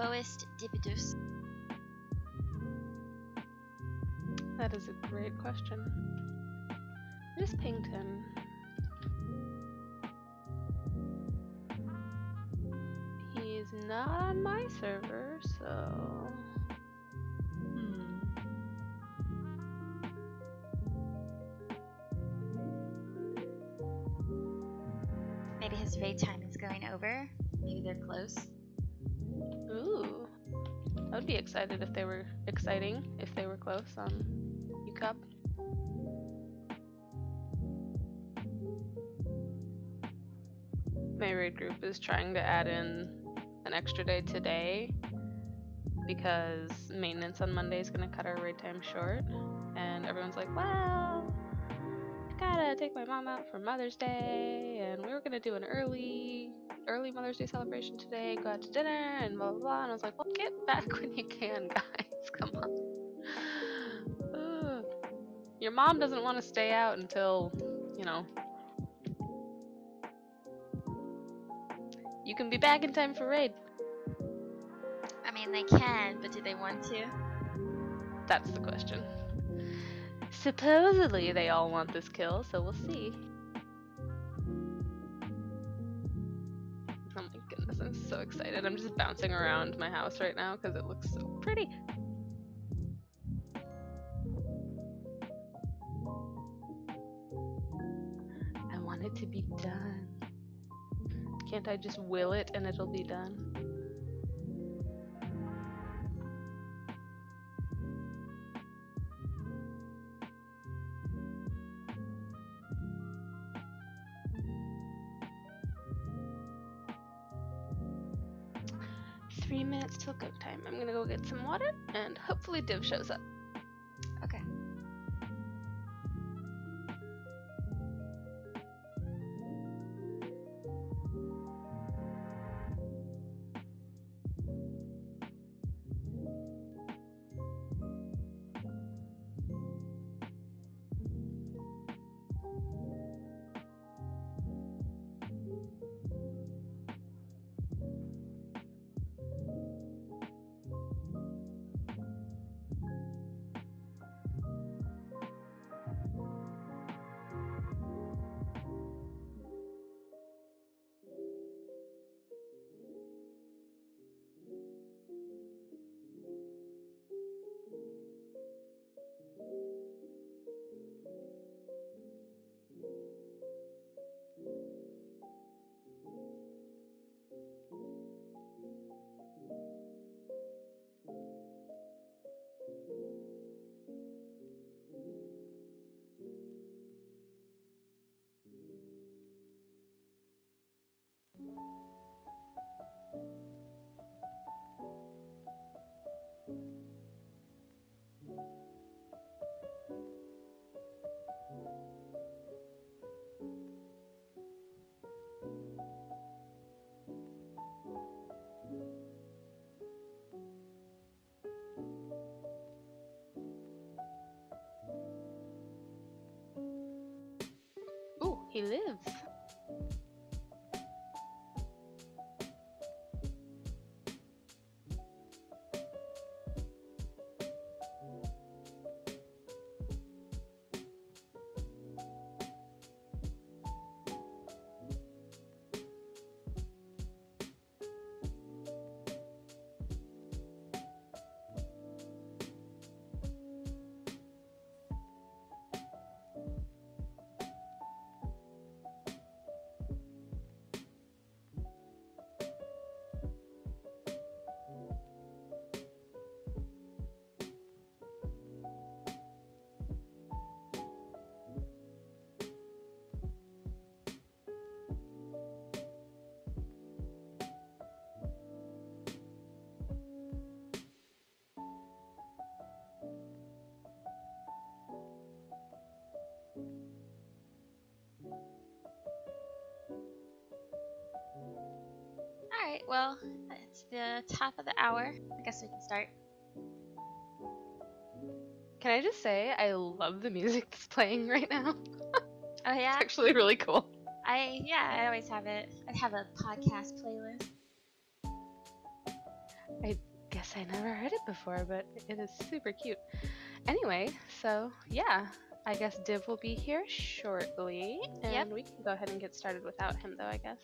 lowest dividus? That is a great question. I just pinged him. He's not on my server, so... Maybe his raid time is going over. Maybe they're close. Ooh. I would be excited if they were close on UCUB. My raid group is trying to add in an extra day today because maintenance on Monday is going to cut our raid time short, and everyone's like, well, I gotta take my mom out for Mother's Day, and we were going to do an early Mother's Day celebration today, go out to dinner, and blah blah blah. And I was like, well, get back when you can, guys. Come on. Ugh. Your mom doesn't want to stay out until, you can be back in time for raid. I mean, they can, but do they want to? That's the question. Supposedly they all want this kill, so we'll see. Oh my goodness, I'm so excited. I'm just bouncing around my house right now because it looks so pretty. I want it to be done. Can't I just will it and it'll be done? Three minutes till go time. I'm gonna go get some water and hopefully Div shows up. Okay. Ooh, he lives. Alright, well, it's the top of the hour. I guess we can start. Can I just say, I love the music that's playing right now. Oh yeah? It's actually really cool. I always have it. I have a podcast playlist. I guess I never heard it before, but it is super cute. Anyway, so yeah, I guess Div will be here shortly, Yep. and we can go ahead and get started without him, though, I guess.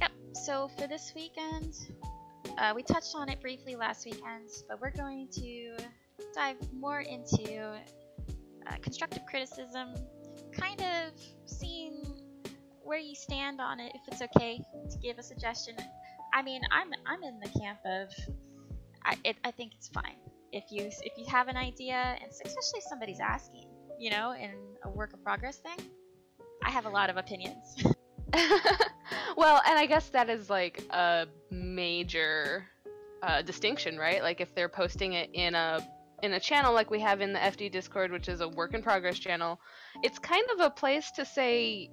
Yep. So for this weekend, we touched on it briefly last weekend, but we're going to dive more into constructive criticism, kind of seeing where you stand on it, if it's okay to give a suggestion. I mean, I'm in the camp of I think it's fine if you have an idea, and especially if somebody's asking, in a work of progress thing. I have a lot of opinions. Well, and I guess that is like a major distinction, right? Like if they're posting it in a channel like we have in the FD Discord, which is a work in progress channel, it's kind of a place to say,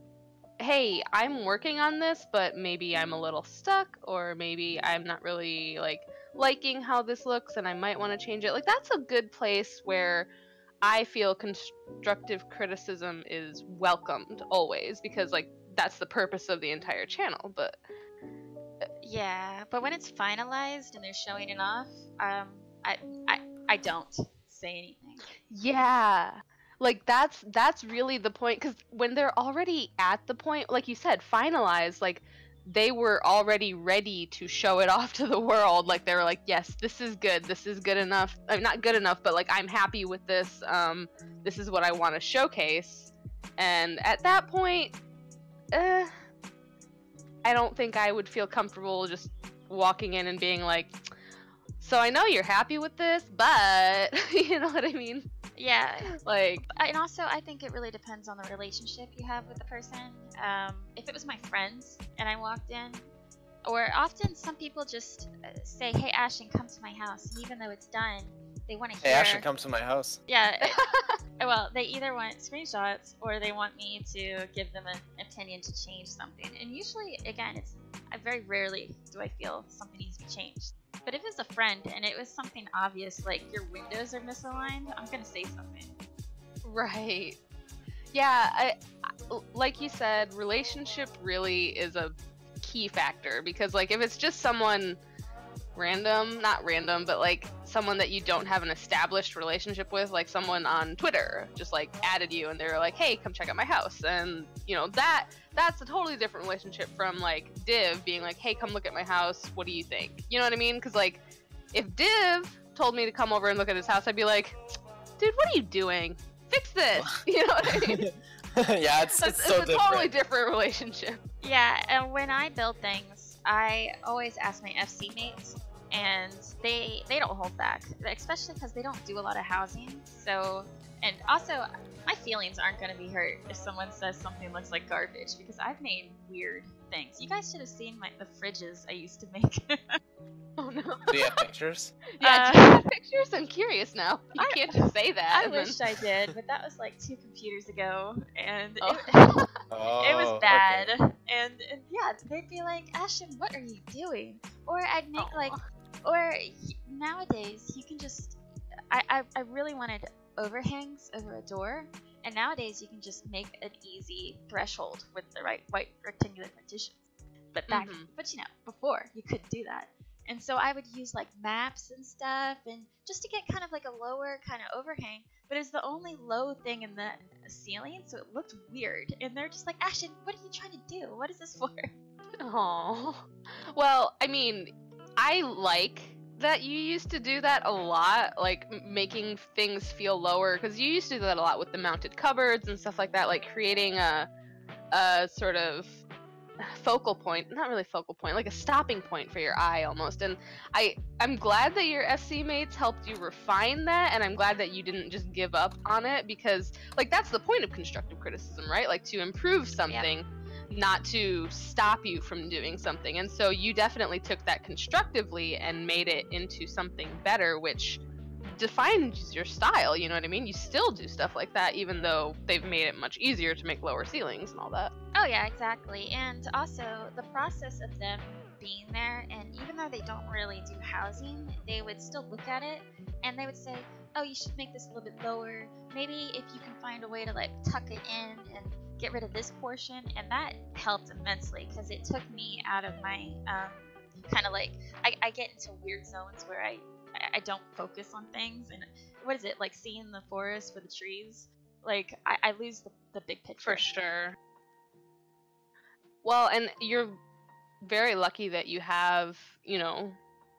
hey, I'm working on this, but maybe I'm a little stuck, or maybe I'm not really liking how this looks and I might want to change it. Like that's a good place where I feel constructive criticism is welcomed always, because like that's the purpose of the entire channel. But Yeah, but when it's finalized and they're showing it off, I don't say anything. yeah, like that's really the point, because when they're already at the point, like you said, finalized, like they were already ready to show it off to the world. Like they were like, yes, this is good enough. Not good enough, but like I'm happy with this. This is what I want to showcase. And at that point, I don't think I would feel comfortable just walking in and being like, so I know you're happy with this, but you know what I mean? Yeah. Like, And also, I think it really depends on the relationship you have with the person. If it was my friends and I walked in, or often some people just say, hey, Ashton, come to my house. And even though it's done, they want to hear. Hey, Ashton, come to my house. Yeah. Well, they either want screenshots or they want me to give them an opinion to change something. And usually, again, I very rarely do I feel something needs to be changed. But if it's a friend and it was something obvious, like your windows are misaligned, I'm gonna say something. right. Yeah, I like you said, relationship really is a key factor, because like if it's just someone random, not random, but like someone that you don't have an established relationship with, like someone on Twitter just like added you and they're like, hey, come check out my house, and that's a totally different relationship from like Div being like, hey, come look at my house, what do you think? You know what I mean? Because like if Div told me to come over and look at his house, I'd be like, dude, what are you doing? Fix this. You know what I mean? Yeah, it's so a totally different relationship. Yeah, and when I build things, I always ask my FC mates, and they don't hold back, especially because they don't do a lot of housing. So, and also, my feelings aren't going to be hurt if someone says something looks like garbage, because I've made weird things. You guys should have seen the fridges I used to make. Oh no. Do you have pictures? Yeah, do you have pictures? I'm curious now. You can't just say that. I wish I did, but that was like 2 computers ago, and Oh. it was bad. Okay. And yeah, they'd be like, Ashton, what are you doing? Or I'd make Aw. nowadays you can just, I really wanted overhangs over a door, and nowadays you can just make an easy threshold with the right white rectangular partitions. But before you couldn't do that. And so I would use like maps and stuff, and just to get kind of like a lower kind of overhang, but it's the only low thing in the ceiling, so it looked weird. And they're just like, Ashton, what are you trying to do? What is this for? Oh. Well, I mean, I like that you used to do that a lot, like making things feel lower, because you used to do that a lot with the mounted cupboards and stuff like that, like creating a sort of focal point, not really focal point, like a stopping point for your eye almost. And I'm glad that your SC mates helped you refine that, and I'm glad that you didn't just give up on it, because like that's the point of constructive criticism, right? Like to improve something, not to stop you from doing something. And so you definitely took that constructively and made it into something better, which defines your style. You know what I mean? You still do stuff like that, even though they've made it much easier to make lower ceilings and all that. Oh yeah, exactly. And also the process of them being there, and even though they don't really do housing, they would still look at it and they would say, oh, you should make this a little bit lower. Maybe if you can find a way to like tuck it in and get rid of this portion. And that helped immensely, because it took me out of my kind of like I get into weird zones where I don't focus on things, and what is it like seeing the forest for the trees? Like I lose the big picture. For sure. Well, and you're very lucky that you have,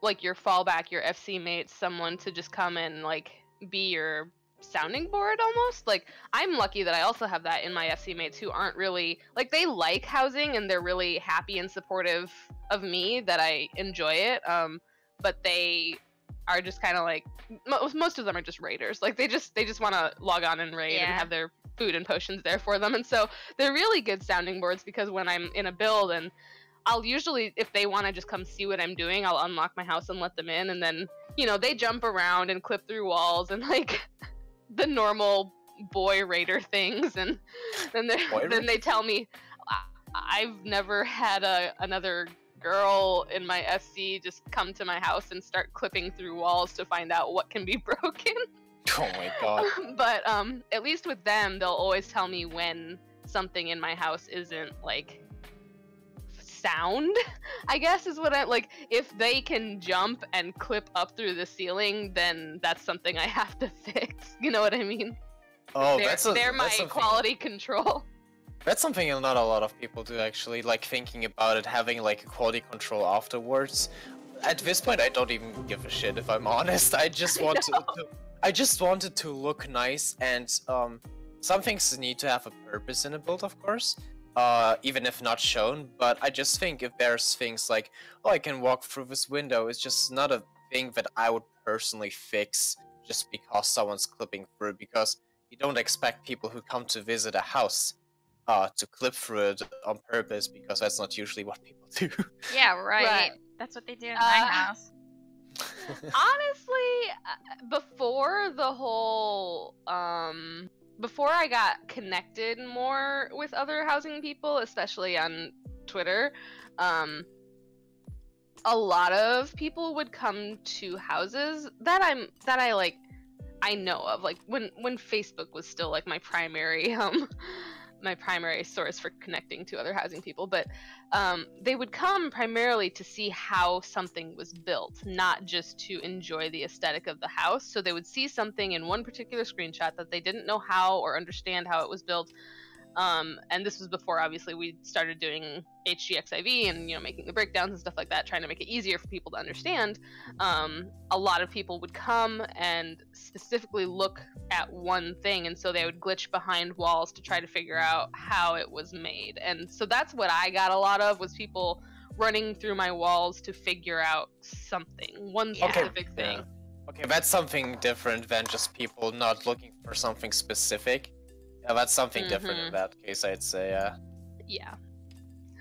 like your fallback, your FC mates, someone to just come and like be your sounding board almost. Like I'm lucky that I also have that in my FC mates who aren't really like, they like housing and they're really happy and supportive of me, that I enjoy it. But they are just kind of like, most of them are just raiders. Like they just want to log on and raid and have their food and potions there for them. And so they're really good sounding boards, because when I'm in a build, and I'll usually, if they want to just come see what I'm doing, I'll unlock my house and let them in, and then they jump around and clip through walls and like the normal boy raider things, and then they tell me I've never had another girl in my FC just come to my house and start clipping through walls to find out what can be broken. Oh my god. But at least with them, they'll always tell me when something in my house isn't like sound, I guess is what I like. If they can jump and clip up through the ceiling, then that's something I have to fix. You know what I mean? Oh, they're my quality control. That's something not a lot of people do, actually, like thinking about it, having like a quality control afterwards. At this point, I don't even give a shit, if I'm honest. I just want I just wanted to look nice, and some things need to have a purpose in a build, of course, even if not shown. But I just think if there's things like, oh, I can walk through this window, it's just not a thing that I would personally fix just because someone's clipping through, because you don't expect people who come to visit a house to clip through it on purpose, because that's not usually what people do. Yeah, right. That's what they do in my house. Honestly, before the whole, before I got connected more with other housing people, especially on Twitter, a lot of people would come to houses that I know of, like when Facebook was still like my primary source for connecting to other housing people, but they would come primarily to see how something was built, not just to enjoy the aesthetic of the house. So they would see something in one particular screenshot that they didn't know how or understand how it was built. And this was before, obviously, we started doing HGXIV and, making the breakdowns and stuff like that, trying to make it easier for people to understand. A lot of people would come and specifically look at one thing, and so they would glitch behind walls to try to figure out how it was made. And so that's what I got a lot of, was people running through my walls to figure out something, one specific thing. Yeah. Okay, that's something different than just people not looking for something specific. Yeah, that's something different in that case, I'd say, yeah. Yeah.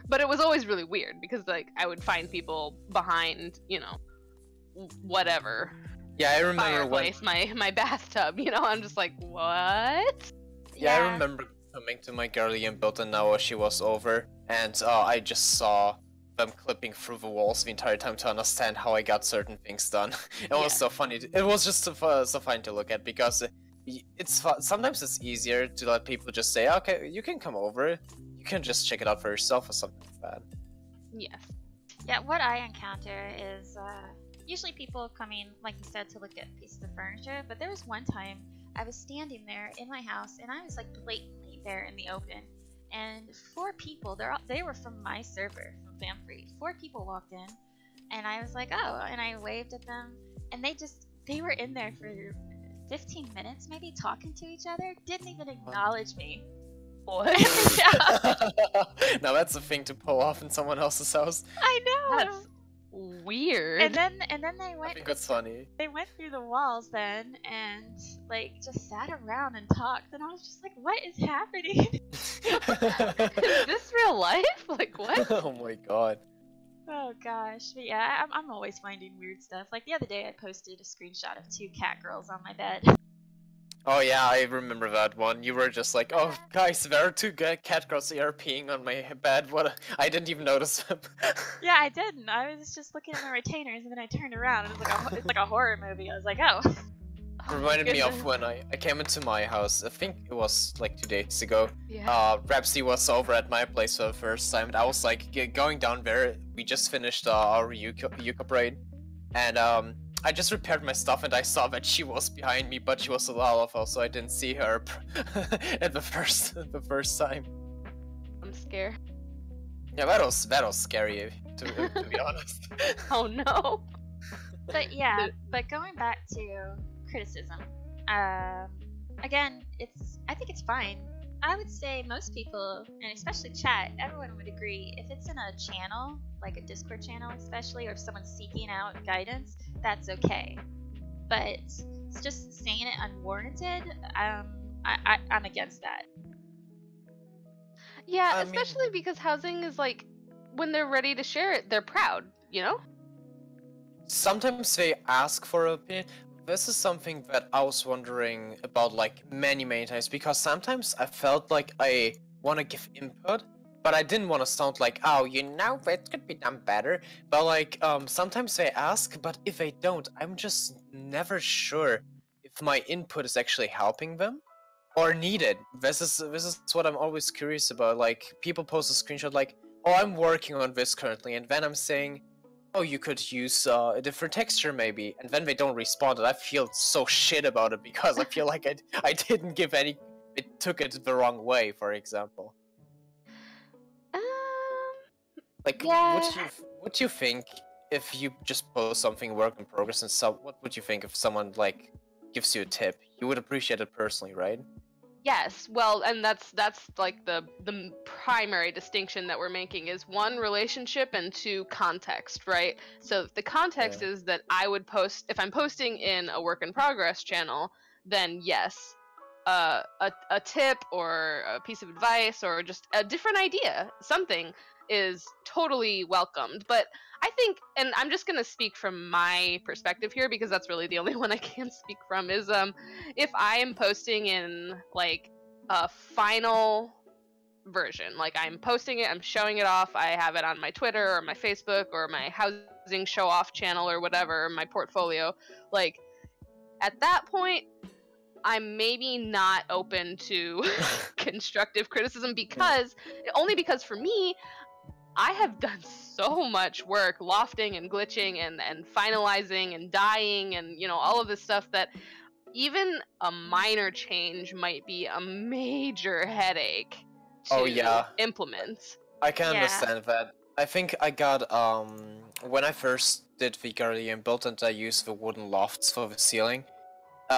But it was always really weird, because, like, I would find people behind, whatever. Yeah, I remember fireplace, my bathtub, I'm just like, what? Yeah, I remember coming to my girlie and built an hour she was over, and I just saw them clipping through the walls the entire time to understand how I got certain things done. It was so funny. It was just so fun to look at, because sometimes it's easier to let people just say, okay, you can come over, you can just check it out for yourself or something like that. Yes. Yeah, what I encounter is usually people coming, like you said, to look at pieces of furniture, but there was one time I was standing there in my house, and I was like blatantly there in the open, and 4 people, they were from my server, from Famfreed. 4 people walked in, and I was like, oh, and I waved at them, and they were in there for 15 minutes maybe, talking to each other, didn't even acknowledge me. What? Now that's a thing to pull off in someone else's house. I know. That's weird. And then they went. I think that's funny. They went through the walls then and like just sat around and talked, and I was just like, what is happening? Is this real life? Like what? Oh my god. Oh gosh, but yeah, I'm always finding weird stuff. Like the other day, I posted a screenshot of 2 cat girls on my bed. Oh yeah, I remember that one. You were just like, oh guys, there are 2 cat girls here peeing on my bed. What? I didn't even notice them. Yeah, I didn't. I was just looking at my retainers, and then I turned around, and it's like a horror movie. I was like, oh. Reminded me of Goodness. when I came into my house. I think it was like 2 days ago. Yeah. Rapsy was over at my place for the first time, and I was like going down there. We just finished our Yuka braid, and I just repaired my stuff, and I saw that she was behind me, but she was a Lalafell, so I didn't see her at the first time. I'm scared. Yeah, that was scary to be honest. Oh no. But yeah, but going back to criticism, again, I think it's fine. I would say most people, and especially chat, everyone would agree, if it's in a channel, like a Discord channel especially, or if someone's seeking out guidance, that's okay. But it's just saying it unwarranted, I'm against that. Yeah, I mean- especially because housing is like, when they're ready to share it, they're proud, you know? Sometimes they ask for an opinion. This is something that I was wondering about like many times, because sometimes I felt like I want to give input, but I didn't want to sound like, oh, that could be done better. But like sometimes they ask, but if they don't, I'm just never sure if my input is actually helping them or needed. This is what I'm always curious about. Like people post a screenshot like, oh, I'm working on this currently, and then I'm saying, oh, you could use a different texture maybe, and then they don't respond, and I feel so shit about it because I feel like I didn't give any. It took it the wrong way, for example. Like, Yeah. would you think if you just post something work in progress and what would you think if someone like gives you a tip? You would appreciate it personally, right? Yes, well, and that's like the primary distinction that we're making is one, relationship, and two, context, right? So the context is that I would post, if I'm posting in a work in progress channel, then yes, a tip or a piece of advice or just a different idea, something is totally welcomed. But I think, and I'm just gonna speak from my perspective here because that's really the only one I can speak from, is if I am posting in like a final version, like I'm posting it, I'm showing it off, I have it on my Twitter or my Facebook or my housing show off channel or whatever, my portfolio, like at that point I'm maybe not open to constructive criticism because for me, I have done so much work lofting and glitching and finalizing and dyeing and, you know, all of this stuff that even a minor change might be a major headache to implement. I can understand that. I think I got, when I first did the Guardian build and I used the wooden lofts for the ceiling,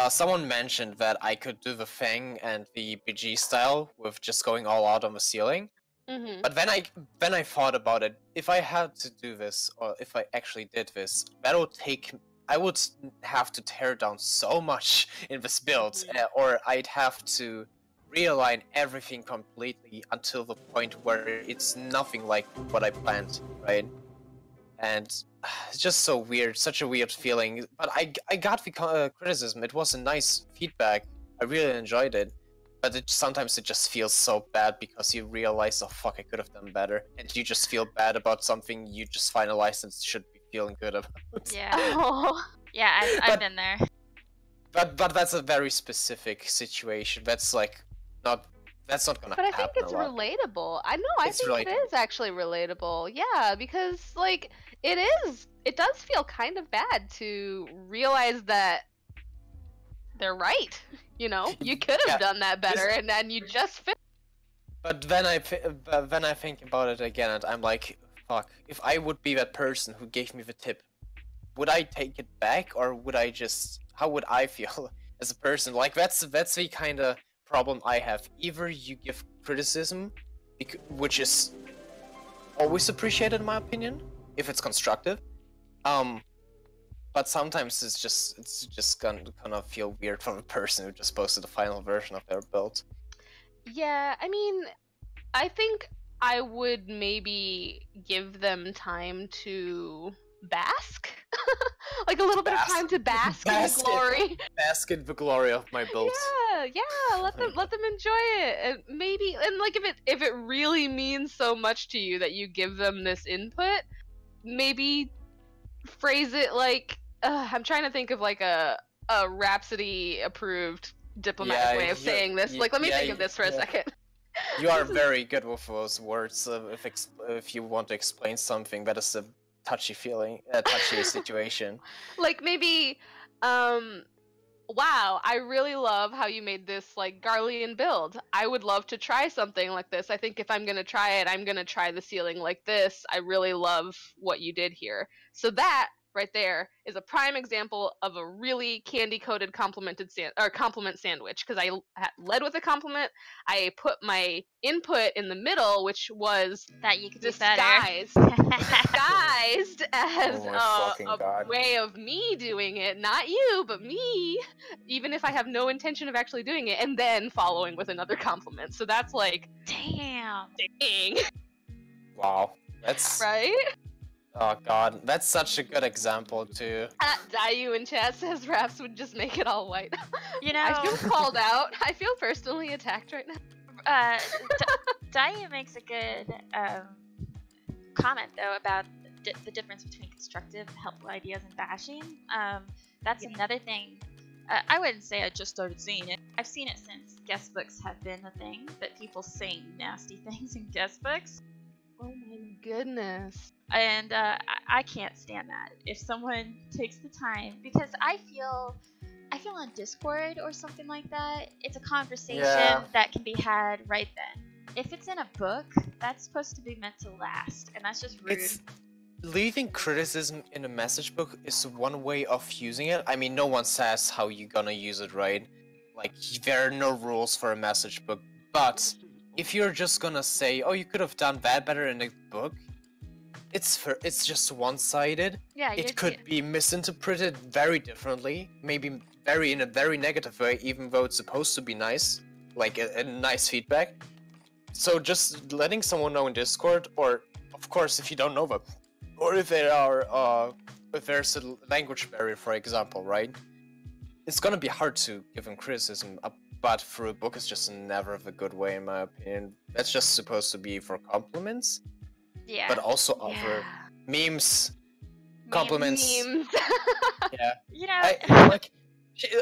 someone mentioned that I could do the Fang and the BG style with just going all out on the ceiling. Mm-hmm. But then I thought about it. If I had to do this, or if I actually did this, that would take. I would have to tear down so much in this build, or I'd have to realign everything completely until the point where it's nothing like what I planned, right? And it's just so weird, such a weird feeling. But I got the criticism. It was a nice feedback. I really enjoyed it. But sometimes it just feels so bad because you realize, oh fuck, I could have done better, and you just feel bad about something you just finalized and should be feeling good about. Yeah. Oh. Yeah, I've been there. But that's a very specific situation. That's like that's not gonna But I happen. think it's a lot. relatable. I think it is actually relatable. Yeah, because like it does feel kind of bad to realize that they're right. You know, you could have done that better, and then you just But then I think about it again, and I'm like, fuck. If I would be that person who gave me the tip, would I take it back, or would I just? How would I feel as a person? Like that's the kind of problem I have. Either you give criticism, which is always appreciated in my opinion, if it's constructive. But sometimes it's just gonna feel weird from a person who just posted the final version of their build. Yeah, I mean, I think I would maybe give them time to bask. Like a little bit of time to bask in the glory. Bask in the glory of my build. Yeah, let them enjoy it. And maybe, and like if it really means so much to you that you give them this input, maybe phrase it like I'm trying to think of like a a Rhapsody approved diplomatic way of saying this. Like, let me think of this for a second. You are very good with those words. If you want to explain something that is a touchy situation. Like maybe, wow, I really love how you made this like Garlean build. I would love to try something like this. I think if I'm gonna try it, I'm gonna try the ceiling like this. I really love what you did here. So that right there is a prime example of a really candy-coated compliment sandwich, because I led with a compliment. I put my input in the middle, which was that you could disguised as a way of me doing it, not you, but me, even if I have no intention of actually doing it, and then following with another compliment. So that's like, dang. Wow, that's right. Oh god, that's such a good example too. Dayu in chat says Raps would just make it all white. You know, I feel called out. I feel personally attacked right now. Dayu makes a good comment though about the difference between constructive, helpful ideas and bashing. That's another thing. I wouldn't say I just started seeing it. I've seen it since guest books have been a thing, that people saying nasty things in guest books. Oh my goodness. And I can't stand that. If someone takes the time, because I feel on Discord or something like that, it's a conversation that can be had right then. If it's in a book, that's supposed to be meant to last, and that's just rude. Leaving criticism in a message book is one way of using it. I mean, no one says how you're gonna use it, right? Like, there are no rules for a message book, but if you're just gonna say, oh, you could have done that better in the book, it's just one-sided. Yeah, it could be misinterpreted very differently, maybe in a very negative way, even though it's supposed to be nice, like a nice feedback. So just letting someone know in Discord, or of course if you don't know them, or if there's a language barrier, for example, right? It's gonna be hard to give them criticism, but through a book is just never a good way, in my opinion. That's just supposed to be for compliments. Yeah. But also offer memes, compliments. Memes. Yeah. You know,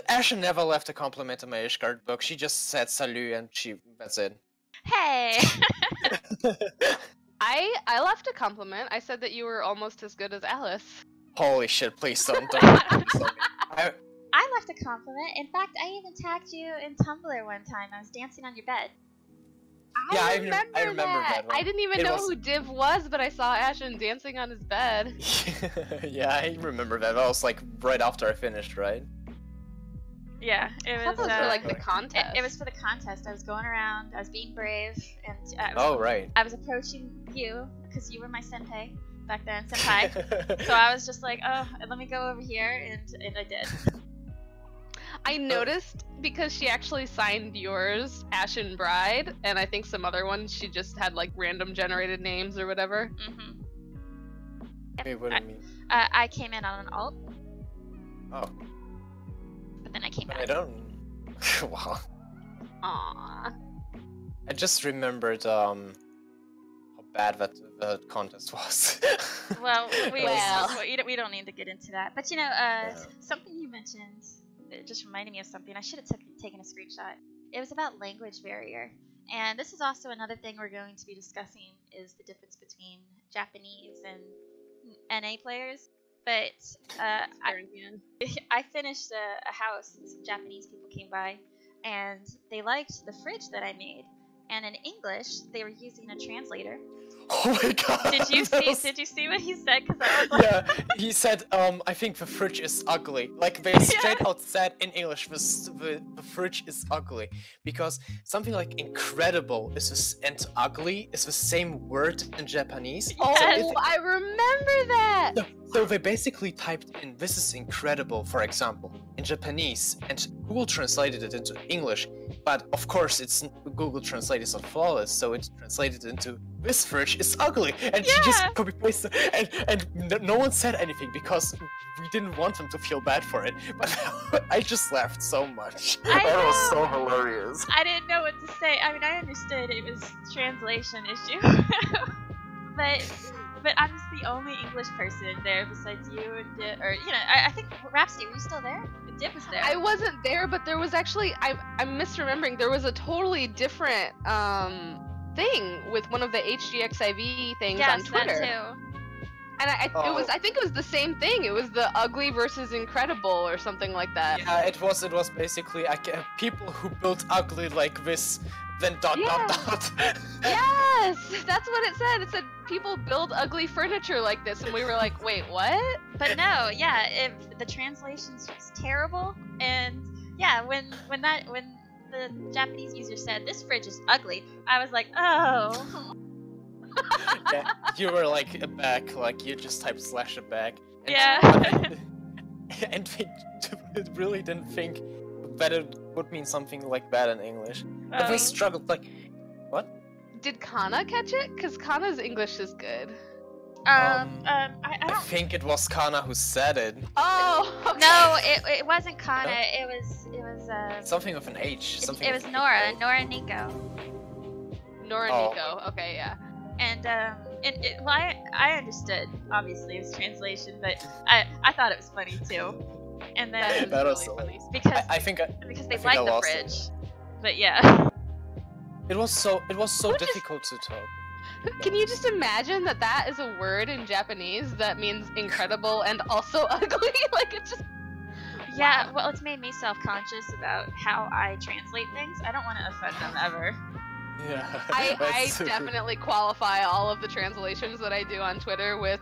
Ashen never left a compliment in my Ishgard book. She just said salut and that's it. Hey. I left a compliment. I said that you were almost as good as Alice. Holy shit! Please don't. I left a compliment. In fact, I even tagged you in Tumblr one time. I was dancing on your bed. I remember that one. I didn't even know who Div was, but I saw Ashen dancing on his bed. Yeah, I remember that. That was like right after I finished, right? Yeah, it was for like the contest. It was for the contest. I was going around. I was being brave, and right. I was approaching you because you were my senpai back then, senpai. So I was just like, oh, let me go over here, and I did. I noticed because she actually signed yours, Ashen Bride, and I think some other ones she just had like random generated names or whatever. Mm-hmm. Hey, what do you mean? I came in on an alt. Oh. But then I came back. I don't. Wow. Aww. I just remembered how bad that contest was. Well, we don't need to get into that. But you know, something you mentioned. It just reminded me of something. I should have taken a screenshot. It was about language barrier. And this is also another thing we're going to be discussing, is the difference between Japanese and NA players. But I finished a house and some Japanese people came by and they liked the fridge that I made. And in English, they were using a translator. Oh my god! Did you see what he said? Cause I was like... Yeah, he said, I think the fridge is ugly. Like, they straight out said in English, the fridge is ugly. Because something like incredible and ugly is the same word in Japanese. Oh, so I remember that! So they basically typed in, this is incredible, for example, in Japanese, and Google translated it into English. But of course, Google Translate is not flawless, so it translated into, this fridge is ugly, and she just copy-pasted, and no one said anything because we didn't want them to feel bad for it. But I just laughed so much. That was so hilarious. I didn't know what to say. I mean, I understood it was a translation issue, but but I'm just the only English person there besides you and Dip, or I think Rhapsody, were you still there? Dip was there. I wasn't there, but there was actually I'm misremembering. There was a totally different thing with one of the HGXIV things on Twitter. That too. And I think it was the same thing. It was the ugly versus incredible or something like that. Yeah, it was basically people who built ugly like this, then dot. Yes, that's what it said. It said people build ugly furniture like this, and we were like, wait, what? But no, yeah, the translation's just terrible, and yeah, when the Japanese user said this fridge is ugly, I was like, oh. Yeah, you were like aback, like you just typed /aback. Yeah. And we really didn't think that it would mean something like that in English. But we struggled, like, what? Did Kana catch it? Because Kana's English is good. I think it was Kana who said it. Oh, okay. No, it wasn't Kana. It was something with an H. It was Nora Nico. Nora Nico. Okay, yeah. And I understood. Obviously, it was translation, but I thought it was funny too. And then that was really funny because they like the fridge. But yeah. It was so difficult to talk. Can you just imagine that is a word in Japanese that means incredible and also ugly? Like, it's just... Yeah, wow. well, it's made me self-conscious about how I translate things. I don't want to offend them ever. Yeah. I definitely qualify all of the translations that I do on Twitter with,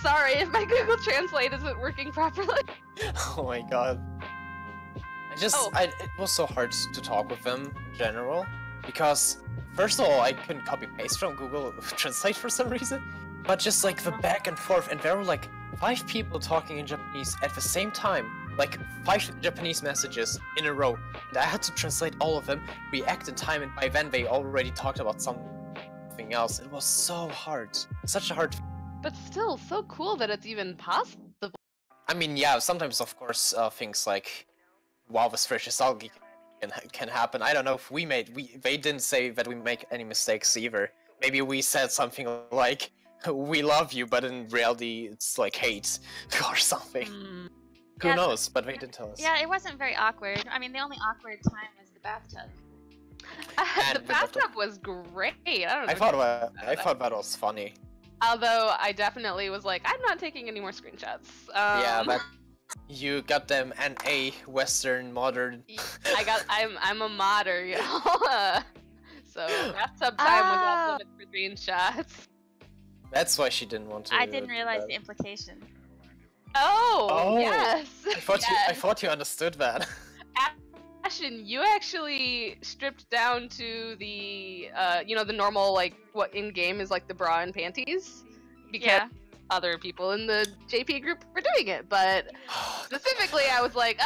sorry if my Google Translate isn't working properly. Oh my god. It was so hard to talk with them in general, because first of all, I couldn't copy paste from Google Translate for some reason, but just like the back and forth, and there were like 5 people talking in Japanese at the same time, like 5 Japanese messages in a row, and I had to translate all of them, react in time, and by then they already talked about something else. It was so hard, such a hard. But still, so cool that it's even possible. I mean, yeah, sometimes of course things like, wow, this fish is ugly can happen. I don't know if they didn't say that we make any mistakes either. Maybe we said something like, we love you, but in reality it's like hate or something. Who knows, but they didn't tell us. Yeah, it wasn't very awkward. I mean, the only awkward time was the bathtub. The bathtub was great. I thought that was funny. Although I definitely was like, I'm not taking any more screenshots. Yeah, but you got them NA Western modern. I'm a modder, you know. So bathtub time was off limits for screenshots. That's why she didn't want to. I didn't realize the implication. Oh yes. I thought you understood that. Ashen, you actually stripped down to the the normal, like, what in game is like the bra and panties, because other people in the JP group were doing it, but specifically I was like,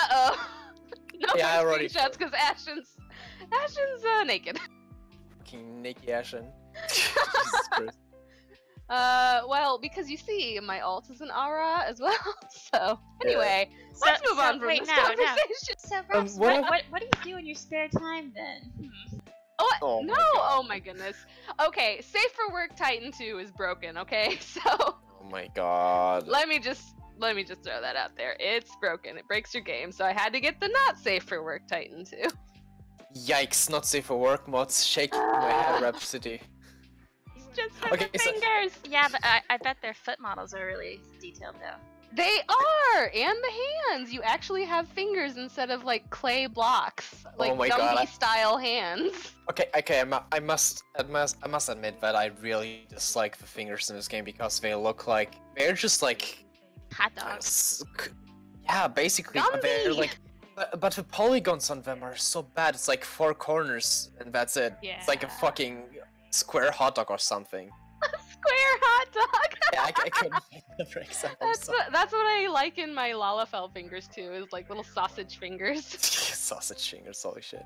no more screenshots because Ashen's naked. Fucking naked Ashen. Jesus Christ. Well, because you see, my alt is an aura as well. So anyway, let's move on from this conversation. So, Ross, what do you do in your spare time then? Oh my goodness. Okay, Safe for Work Titan 2 is broken. Okay, so. Oh my god. Let me just throw that out there. It's broken. It breaks your game. So I had to get the not Safe for Work Titan 2. Yikes! Not safe for work mods. Shaking my head, Rhapsody. Just for the fingers. Yeah, but I bet their foot models are really detailed though. They are, and the hands. You actually have fingers instead of like clay blocks, like Gumby style hands. Okay. I must admit that I really dislike the fingers in this game because they're just like hot dogs. Yeah, basically. They're like. But the polygons on them are so bad. It's like 4 corners and that's it. Yeah. It's like a fucking square hot dog or something. A square hot dog. Yeah, I couldn't think of an example. That's what I like in my Lalafell fingers too. Is like little sausage fingers. Sausage fingers, holy shit.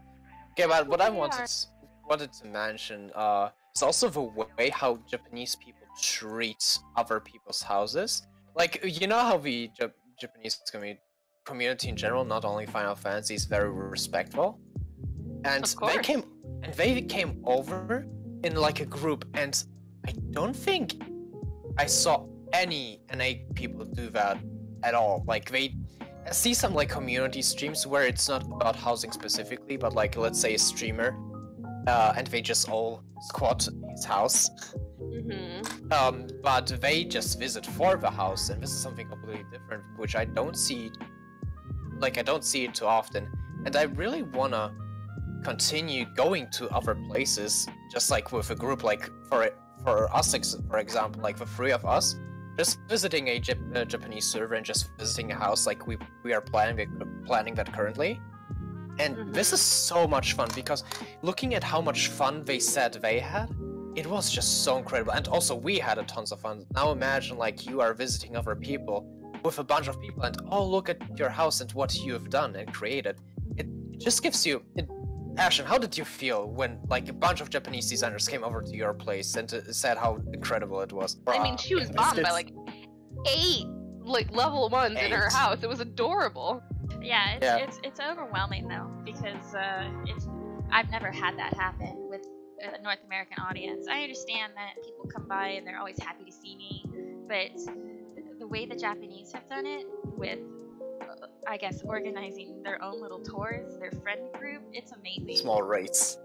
Okay, but what I wanted to mention is also the way how Japanese people treat other people's houses. Like, you know how the Japanese community in general, not only Final Fantasy, is very respectful, and they came over in like a group, and I don't think I saw any NA people do that at all. Like they I see some like community streams where it's not about housing specifically, but like let's say a streamer, and they just all squat his house. But they just visit for the house, and this is something completely different, which I don't see. Like I don't see it too often, and I really wanna continue going to other places, just like with a group, like for us, for example, like the three of us, just visiting a Japanese server and just visiting a house, like we are planning that currently. And this is so much fun, because looking at how much fun they said they had, it was just so incredible. And also we had a tons of fun. Now imagine like you are visiting other people with a bunch of people, and oh, look at your house and what you have done and created. It just gives you... Ashen, how did you feel when like a bunch of Japanese designers came over to your place and said how incredible it was? I mean, she was bombed by like 8 like level 1s in her house. It was adorable. Yeah, it's overwhelming though, because I've never had that happen with a North American audience. I understand that people come by and they're always happy to see me, but the way the Japanese have done it with I guess organizing their own little tours, their friend group, it's amazing. Small rates.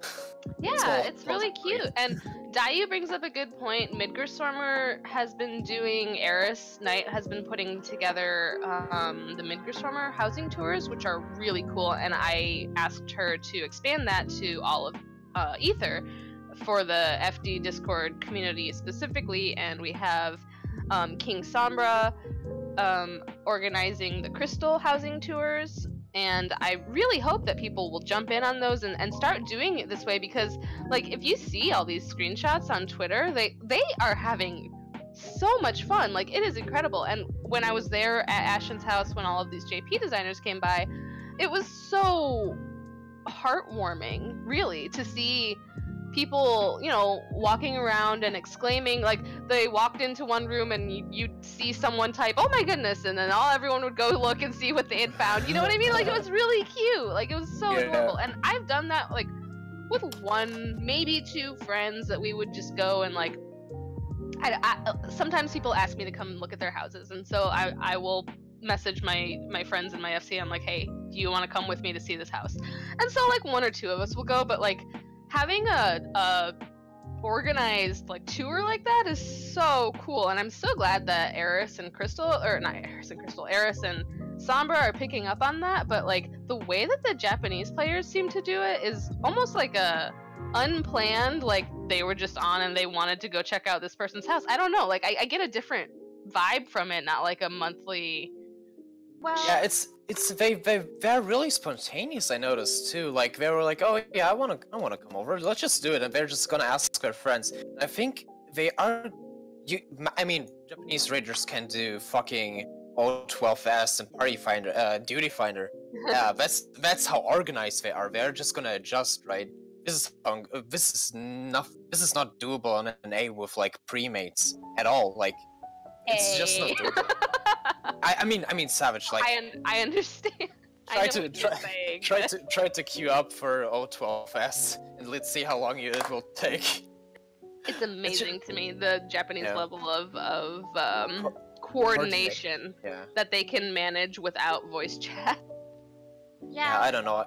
Yeah, it's really cute. And Dayu brings up a good point. Midgerstormer has been doing, Eris Knight has been putting together the Midgerstormer housing tours, which are really cool, and I asked her to expand that to all of Ether for the FD Discord community specifically, and we have King Sombra organizing the Crystal housing tours, and I really hope that people will jump in on those and start doing it this way, because like if you see all these screenshots on Twitter, they are having so much fun. Like it is incredible. And when I was there at Ashen's house when all of these JP designers came by, it was so heartwarming really to see people, you know, walking around and exclaiming. Like they walked into one room and you'd see someone type, "Oh my goodness," and then everyone would go look and see what they had found. You know what I mean? Like it was really cute. Like it was so adorable. And I've done that like with 1, maybe 2 friends that we would just go and like. Sometimes people ask me to come look at their houses, and so I will message my friends in my FC. I'm like, "Hey, do you want to come with me to see this house?" And so like 1 or 2 of us will go, but like having a organized like tour like that is so cool, and I'm so glad that Eris and Sombra are picking up on that. But like the way that the Japanese players seem to do it is almost like a unplanned, like they were just on and they wanted to go check out this person's house. I don't know, like I get a different vibe from it, not like a monthly. Well, yeah, they're really spontaneous. I noticed too. Like they were like, "Oh yeah, I wanna come over. Let's just do it," and they're just gonna ask their friends. I think they are. I mean, Japanese raiders can do fucking O12S and Party Finder, Duty Finder. Yeah, that's how organized they are. They're just gonna adjust, right? This is not doable on an A with like pre-mates at all. Like, it's just not doable. I mean, Savage. Like, I understand. Try to queue up for O12S, and let's see how long it will take. It's amazing to me the Japanese level of coordination that they can manage without voice chat. Yeah, I don't know.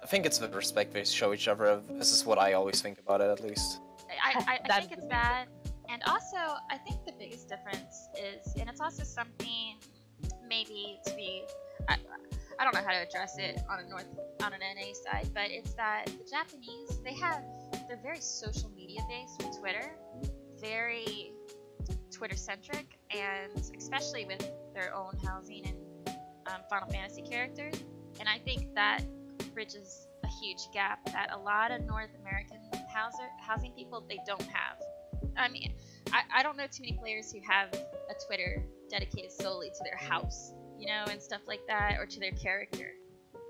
I think it's the respect they show each other. This is what I always think about it, at least. I think it's bad. And also, I think the biggest difference is, and it's also something maybe to be, I don't know how to address it on an NA side, but it's that the Japanese, they're very social media based with Twitter, very Twitter centric, and especially with their own housing and Final Fantasy characters. And I think that bridges a huge gap that a lot of North American housing people, they don't have. I mean, I don't know too many players who have a Twitter dedicated solely to their house, you know, and stuff like that, or to their character.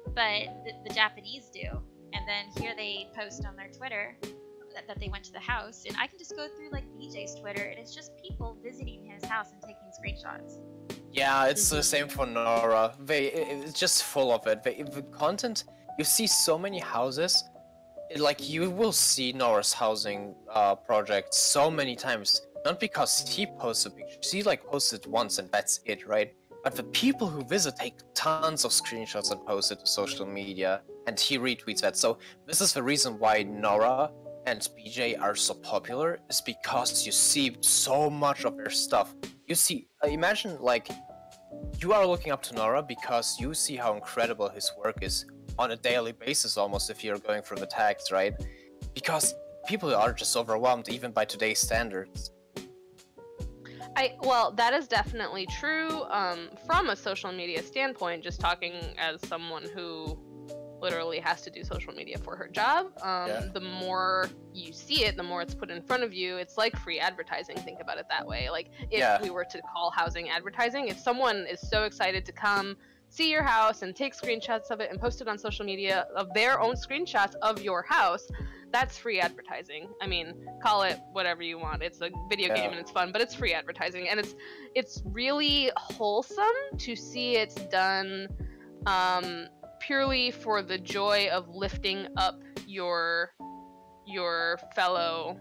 But the Japanese do. And then here they post on their Twitter that they went to the house, and I can just go through like BJ's Twitter, and it's just people visiting his house and taking screenshots. Yeah, it's the same for Nora. It's just full of it. The content, you see so many houses. Like, you will see Nora's housing project so many times. not because he posted pictures. He like posted once and that's it, right? But the people who visit take tons of screenshots and post it to social media, and he retweets that. So this is the reason why Nora and BJ are so popular, is because you see so much of their stuff. You see, imagine like, you are looking up to Nora because you see how incredible his work is on a daily basis almost if you're going through the tags, right? Because people are just overwhelmed even by today's standards. Well, that is definitely true. From a social media standpoint, just talking as someone who literally has to do social media for her job, the more you see it, the more it's put in front of you. It's like free advertising. Think about it that way. Like if we were to call housing advertising, if someone is so excited to come see your house and take screenshots of it and post it on social media of their own screenshots of your house, that's free advertising. I mean, call it whatever you want. It's a video game and it's fun, but it's free advertising, and it's really wholesome to see it's done purely for the joy of lifting up your fellow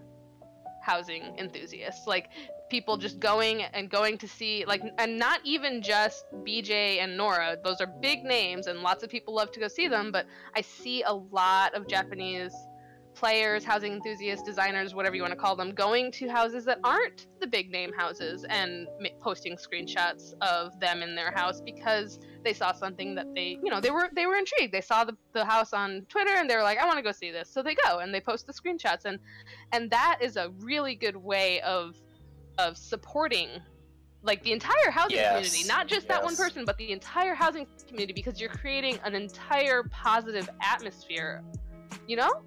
housing enthusiasts. Like people just going to see, like, and not even just BJ and Nora. Those are big names and lots of people love to go see them, but I see a lot of Japanese players, housing enthusiasts, designers, whatever you want to call them, going to houses that aren't the big name houses and posting screenshots of them in their house because they saw something that they were intrigued. They saw the house on Twitter and they were like, I want to go see this. So they go and they post the screenshots, and that is a really good way of supporting like the entire housing community, not just that one person, but the entire housing community, because you're creating an entire positive atmosphere, you know?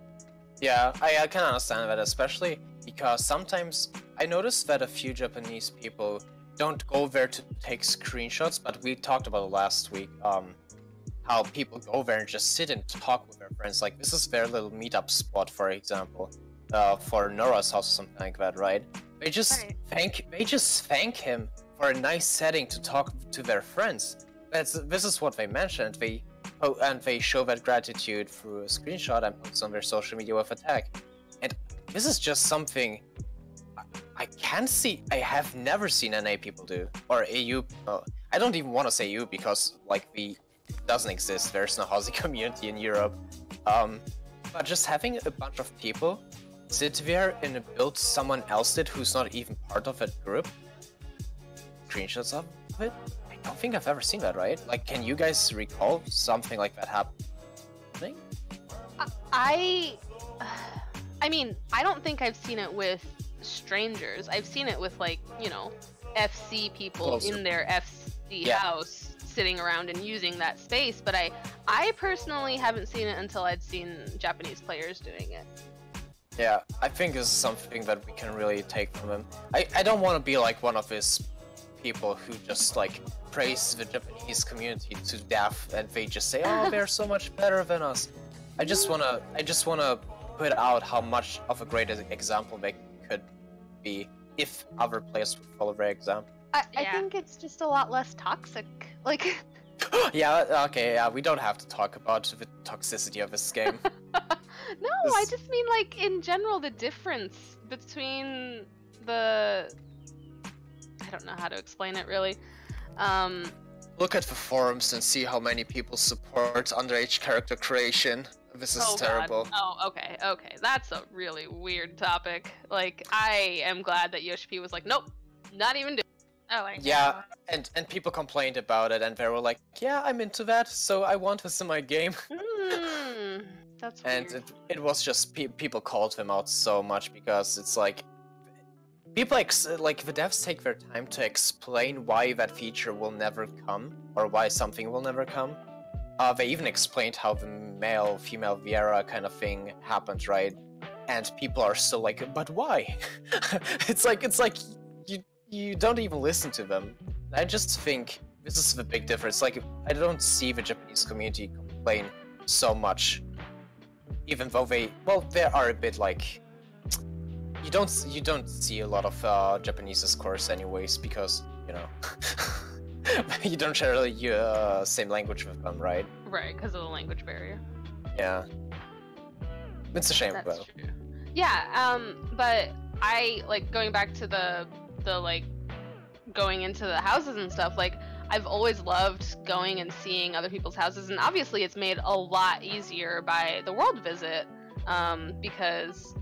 Yeah, I can understand that, especially because sometimes I noticed that a few Japanese people don't go there to take screenshots, but we talked about it last week, how people go there and just sit and talk with their friends. Like, this is their little meetup spot, for example, for Nora's house or something like that, right? They just thank him for a nice setting to talk to their friends. This is what they mentioned. They show that gratitude through a screenshot and post on their social media with a tag. And this is just something I have never seen NA people do, or AU. I don't even want to say EU because like it doesn't exist. There's no housing community in Europe. But just having a bunch of people sit there in a build someone else did who's not even part of that group, screenshots of it. I don't think I've ever seen that, right? Like, can you guys recall something like that happening? I mean, I don't think I've seen it with strangers. I've seen it with, like, you know, FC people in their FC house sitting around and using that space, but I personally haven't seen it until I'd seen Japanese players doing it. Yeah, I think this is something that we can really take from him. I don't want to be like one of his people who just like praise the Japanese community to death and they just say, oh, they're so much better than us. I just wanna put out how much of a great example they could be if other players would follow their example. I think it's just a lot less toxic. Like yeah, okay, yeah, we don't have to talk about the toxicity of this game. No, I just mean, like, in general, the difference between the... I don't know how to explain it, really. Look at the forums and see how many people support underage character creation. This is terrible. God. Oh, okay. That's a really weird topic. Like, I am glad that Yoshi was like, nope, not even doing it. Oh, I know. Yeah, and people complained about it, and they were like, yeah, I'm into that, so I want this in my game. That's weird. And it was just people called him out so much because it's like people like the devs take their time to explain why that feature will never come or why something will never come. They even explained how the male-female Viera kind of thing happened, right? And people are still like, but why? it's like you don't even listen to them. I just think this is the big difference. Like, I don't see the Japanese community complain so much. Even though they are a bit like, you don't see a lot of Japanese discourse anyways, because, you know, you don't share the same language with them, right? Right, because of the language barrier. Yeah. It's a shame, That's though. true. Yeah, but I like going back to the like going into the houses and stuff, like I've always loved going and seeing other people's houses, and obviously it's made a lot easier by the world visit, because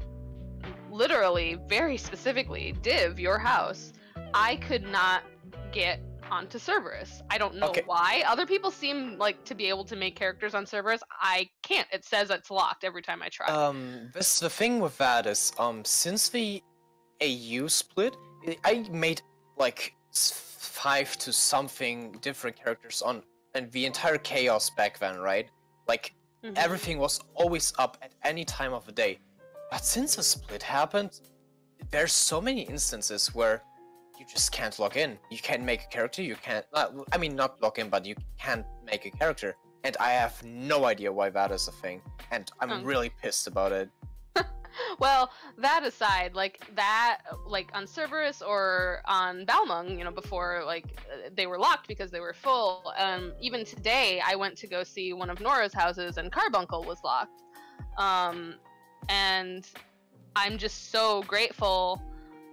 literally, very specifically, Div, your house, I could not get onto Cerberus. I don't know why. Other people seem like to be able to make characters on Cerberus. I can't. It says it's locked every time I try. The thing with that is, since the AU split, I made like 5 to something different characters on, and the entire chaos back then, right? Like everything was always up at any time of the day. But since the split happened, there's so many instances where you just can't log in. You can't make a character, you can't... I mean, not log in, but you can't make a character. And I have no idea why that is a thing. And I'm really pissed about it. Well, that aside, like that, like on Cerberus or on Balmung, you know, before like they were locked because they were full. Even today, I went to go see one of Nora's houses, and Carbuncle was locked. And I'm just so grateful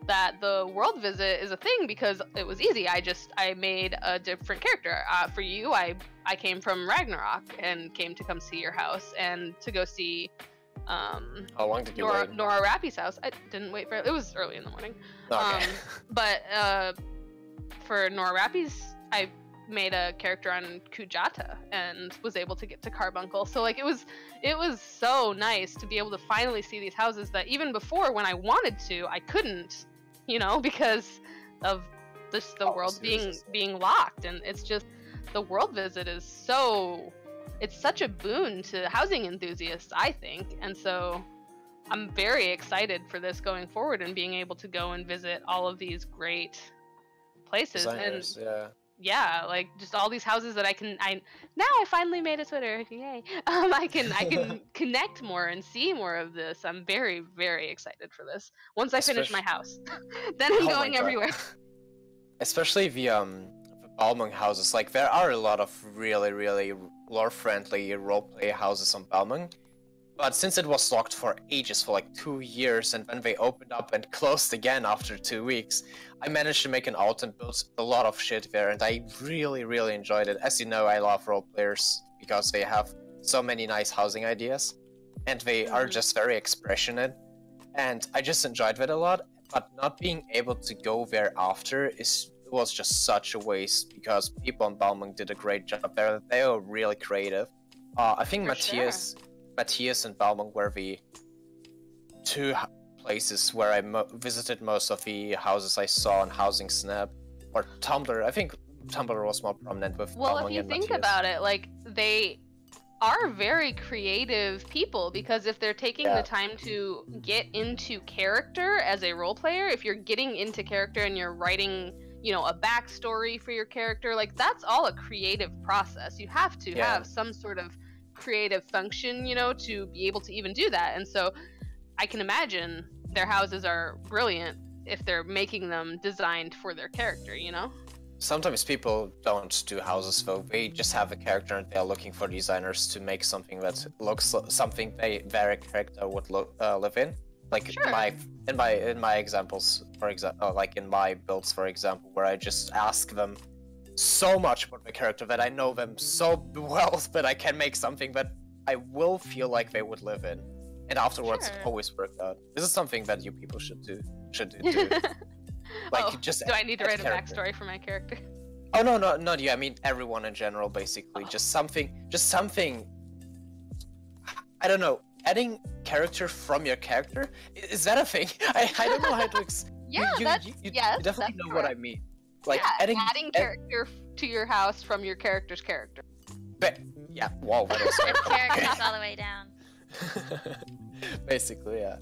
that the world visit is a thing, because it was easy. I made a different character. For you, I came from Ragnarok and came to come see your house and to go see. How long did you wait? Nora Rappy's house. I didn't wait for it. It was early in the morning. Okay. But for Nora Rappy's, I made a character on Kujata and was able to get to Carbuncle. So like it was so nice to be able to finally see these houses that even before, when I wanted to, I couldn't, you know, because of the world being locked. And it's just, the world visit is so... It's such a boon to housing enthusiasts, I think, and so I'm very excited for this going forward and being able to go and visit all of these great places. Designers, and yeah, like just all these houses that now I finally made a Twitter, yay! I can connect more and see more of this. I'm very, very excited for this. Once I finish my house, then I'm going everywhere. Especially the Balmung houses, like there are a lot of really, really lore-friendly roleplay houses on Balmung, but since it was locked for ages, for like 2 years, and then they opened up and closed again after 2 weeks, I managed to make an alt and build a lot of shit there, and I really, really enjoyed it. As you know, I love roleplayers because they have so many nice housing ideas, and they are just very expressionate, and I just enjoyed it a lot, but not being able to go there after was just such a waste, because people on Balmung did a great job there. They were really creative. I think Matthias and Balmung were the 2 places where I visited most of the houses I saw on Housing Snap or Tumblr. I think Tumblr was more prominent with Balmung and Matthias. Well, if you think about it, like they are very creative people, because if they're taking the time to get into character as a role player, if you're getting into character and you're writing, you know, a backstory for your character, like that's all a creative process. You have to have some sort of creative function, you know, to be able to even do that. And so I can imagine their houses are brilliant if they're making them designed for their character, you know? Sometimes people don't do houses though. They just have a character and they're looking for designers to make something that looks something their character would live in. Like in my examples, for example, like in my builds, for example, where I just ask them so much about my character that I know them so well that I can make something that I will feel like they would live in, and afterwards it always worked out. This is something that you people should do too. Like, just do I need to write a backstory for my character? Oh no, not you. I mean everyone in general, basically. Just something. I don't know. Adding character from your character, is that a thing? I don't know how to you definitely know what I mean. Like adding character to your house from your character's character. But yeah, wow, that is With characters all the way down. Basically, yeah.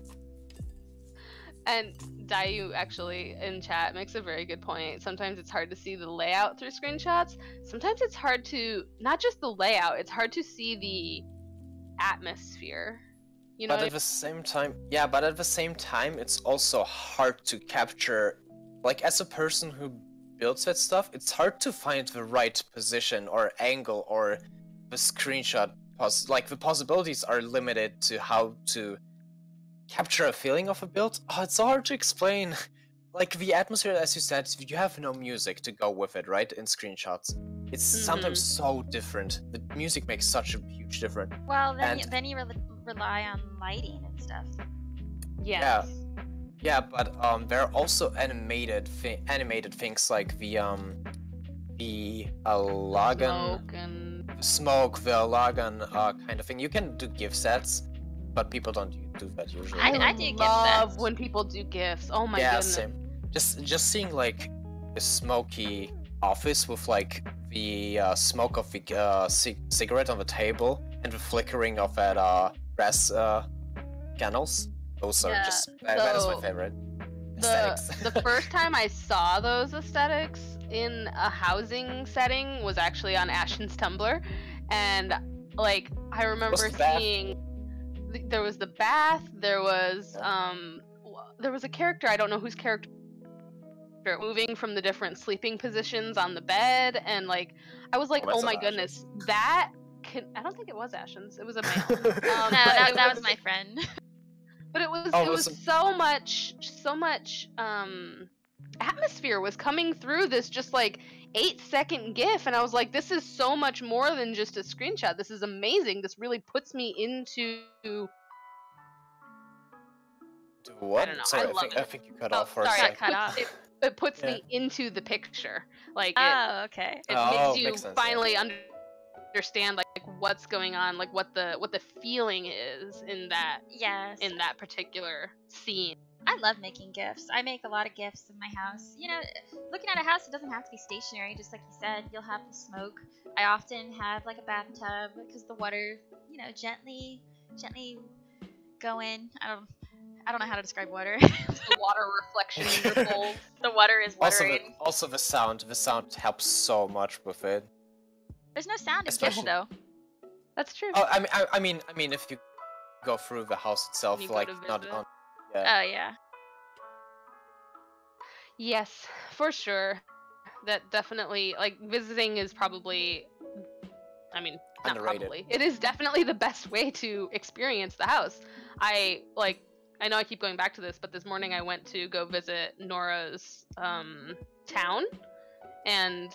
And Dayu actually in chat makes a very good point. Sometimes it's hard to see the layout through screenshots. Sometimes it's hard to, not just the layout, it's hard to see the atmosphere. You know, but at the same time, it's also hard to capture. Like, as a person who builds that stuff, it's hard to find the right position or angle or the screenshot. Like, the possibilities are limited to how to capture a feeling of a build. Oh, it's hard to explain. Like the atmosphere, as you said, you have no music to go with it, right? In screenshots, it's sometimes so different. The music makes such a huge difference. Well, then you rely on lighting and stuff. Yes. Yeah, but there are also animated things like the Lagan Smoke the Lagan kind of thing. You can do GIF sets, but people don't do that usually. I do GIF love sets. when people do GIFs. Oh my yeah, goodness. same. Just seeing like a smoky office with like the smoke of the cigarette on the table and the flickering of that brass candles. Those are just that is my favorite aesthetics. The first time I saw those aesthetics in a housing setting was actually on Ashton's Tumblr, and like I remember seeing there was the bath, there was a character, I don't know whose character, moving from the different sleeping positions on the bed, and like I was like, oh my goodness, that I don't think it was Ashton's, it was a male. No, that was my friend. But it was so much atmosphere was coming through this just like 8-second GIF, and I was like, this is so much more than just a screenshot. This is amazing. This really puts me into what? I don't know. Sorry, I think you cut off for a sorry, second. cut off. It puts me into the picture. Like okay. It makes you finally understand like what's going on, like what the feeling is in that particular scene. I love making GIFs. I make a lot of GIFs in my house. You know, looking at a house, it doesn't have to be stationary. Just like you said, you'll have the smoke. I often have like a bathtub because the water, you know, gently go in. I don't know how to describe water. The water reflection ripples. The water is watering. Also the sound helps so much with it. There's no sound in GIFs though. That's true. Oh, I mean, if you go through the house itself, like not on. Yeah. Oh yeah. Yes, for sure. That definitely, like, visiting is probably, I mean, not underrated. Probably. It is definitely the best way to experience the house. I know I keep going back to this, but this morning I went to go visit Nora's town, and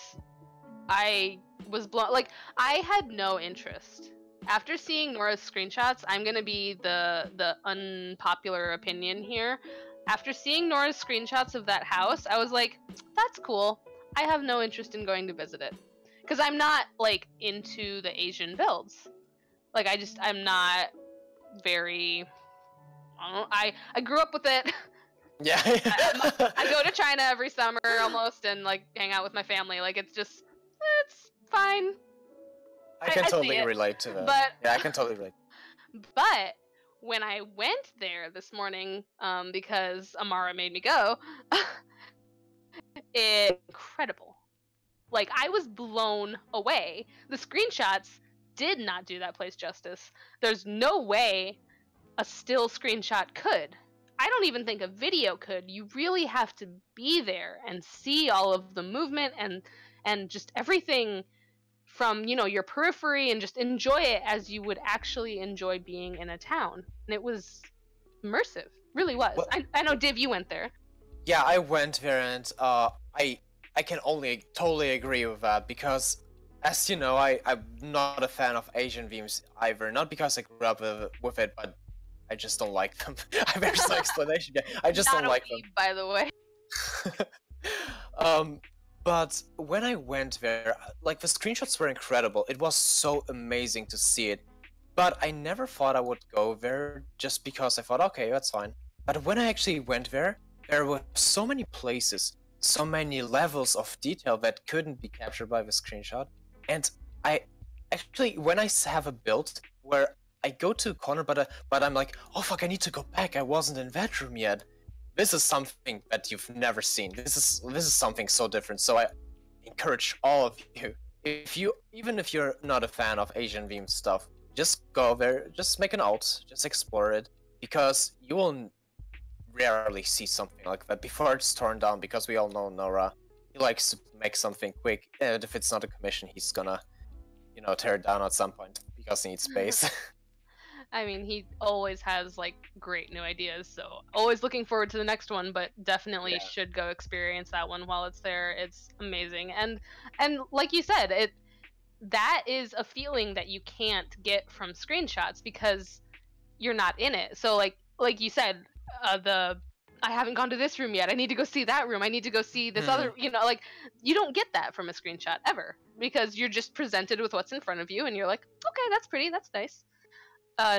I was blown. Like, I had no interest. After seeing Nora's screenshots, I'm gonna be the unpopular opinion here. After seeing Nora's screenshots of that house, I was like, that's cool. I have no interest in going to visit it. Because I'm not, like, into the Asian builds. Like, I'm not very... I grew up with it. Yeah. I go to China every summer almost and, like, hang out with my family. Like, it's fine. I can totally relate to that. But, yeah, I can totally relate. But when I went there this morning, because Amara made me go, it's incredible. Like, I was blown away. The screenshots did not do that place justice. There's no way a still screenshot could. I don't even think a video could. You really have to be there and see all of the movement and just everything from, you know, your periphery, and just enjoy it as you would actually enjoy being in a town. And it was immersive. Really was. Well, I know, Div, you went there. Yeah, I went there, and I can only totally agree with that, because, as you know, I'm not a fan of Asian themes either. Not because I grew up with it, but I just don't like them. There's no explanation. I just don't like them. By the way. But when I went there, like, the screenshots were incredible. It was so amazing to see it. But I never thought I would go there just because I thought, okay, that's fine. But when I actually went there were so many places, so many levels of detail that couldn't be captured by the screenshot. And I actually, when I have a build where I go to a corner, but I'm like, oh fuck, I need to go back. I wasn't in that room yet. This is something that you've never seen. This is something so different. So I encourage all of you, even if you're not a fan of Asian theme stuff, just go there, just make an alt, just explore it, because you will rarely see something like that before it's torn down, because we all know Nora. He likes to make something quick, and if it's not a commission, he's gonna, you know, tear it down at some point because he needs space. I mean, he always has like great new ideas, so always looking forward to the next one, but definitely should go experience that one while it's there. It's amazing. And like you said, that is a feeling that you can't get from screenshots because you're not in it. So like you said, I haven't gone to this room yet. I need to go see that room. I need to go see this other, like you don't get that from a screenshot ever because you're just presented with what's in front of you and you're like, okay, that's pretty, that's nice.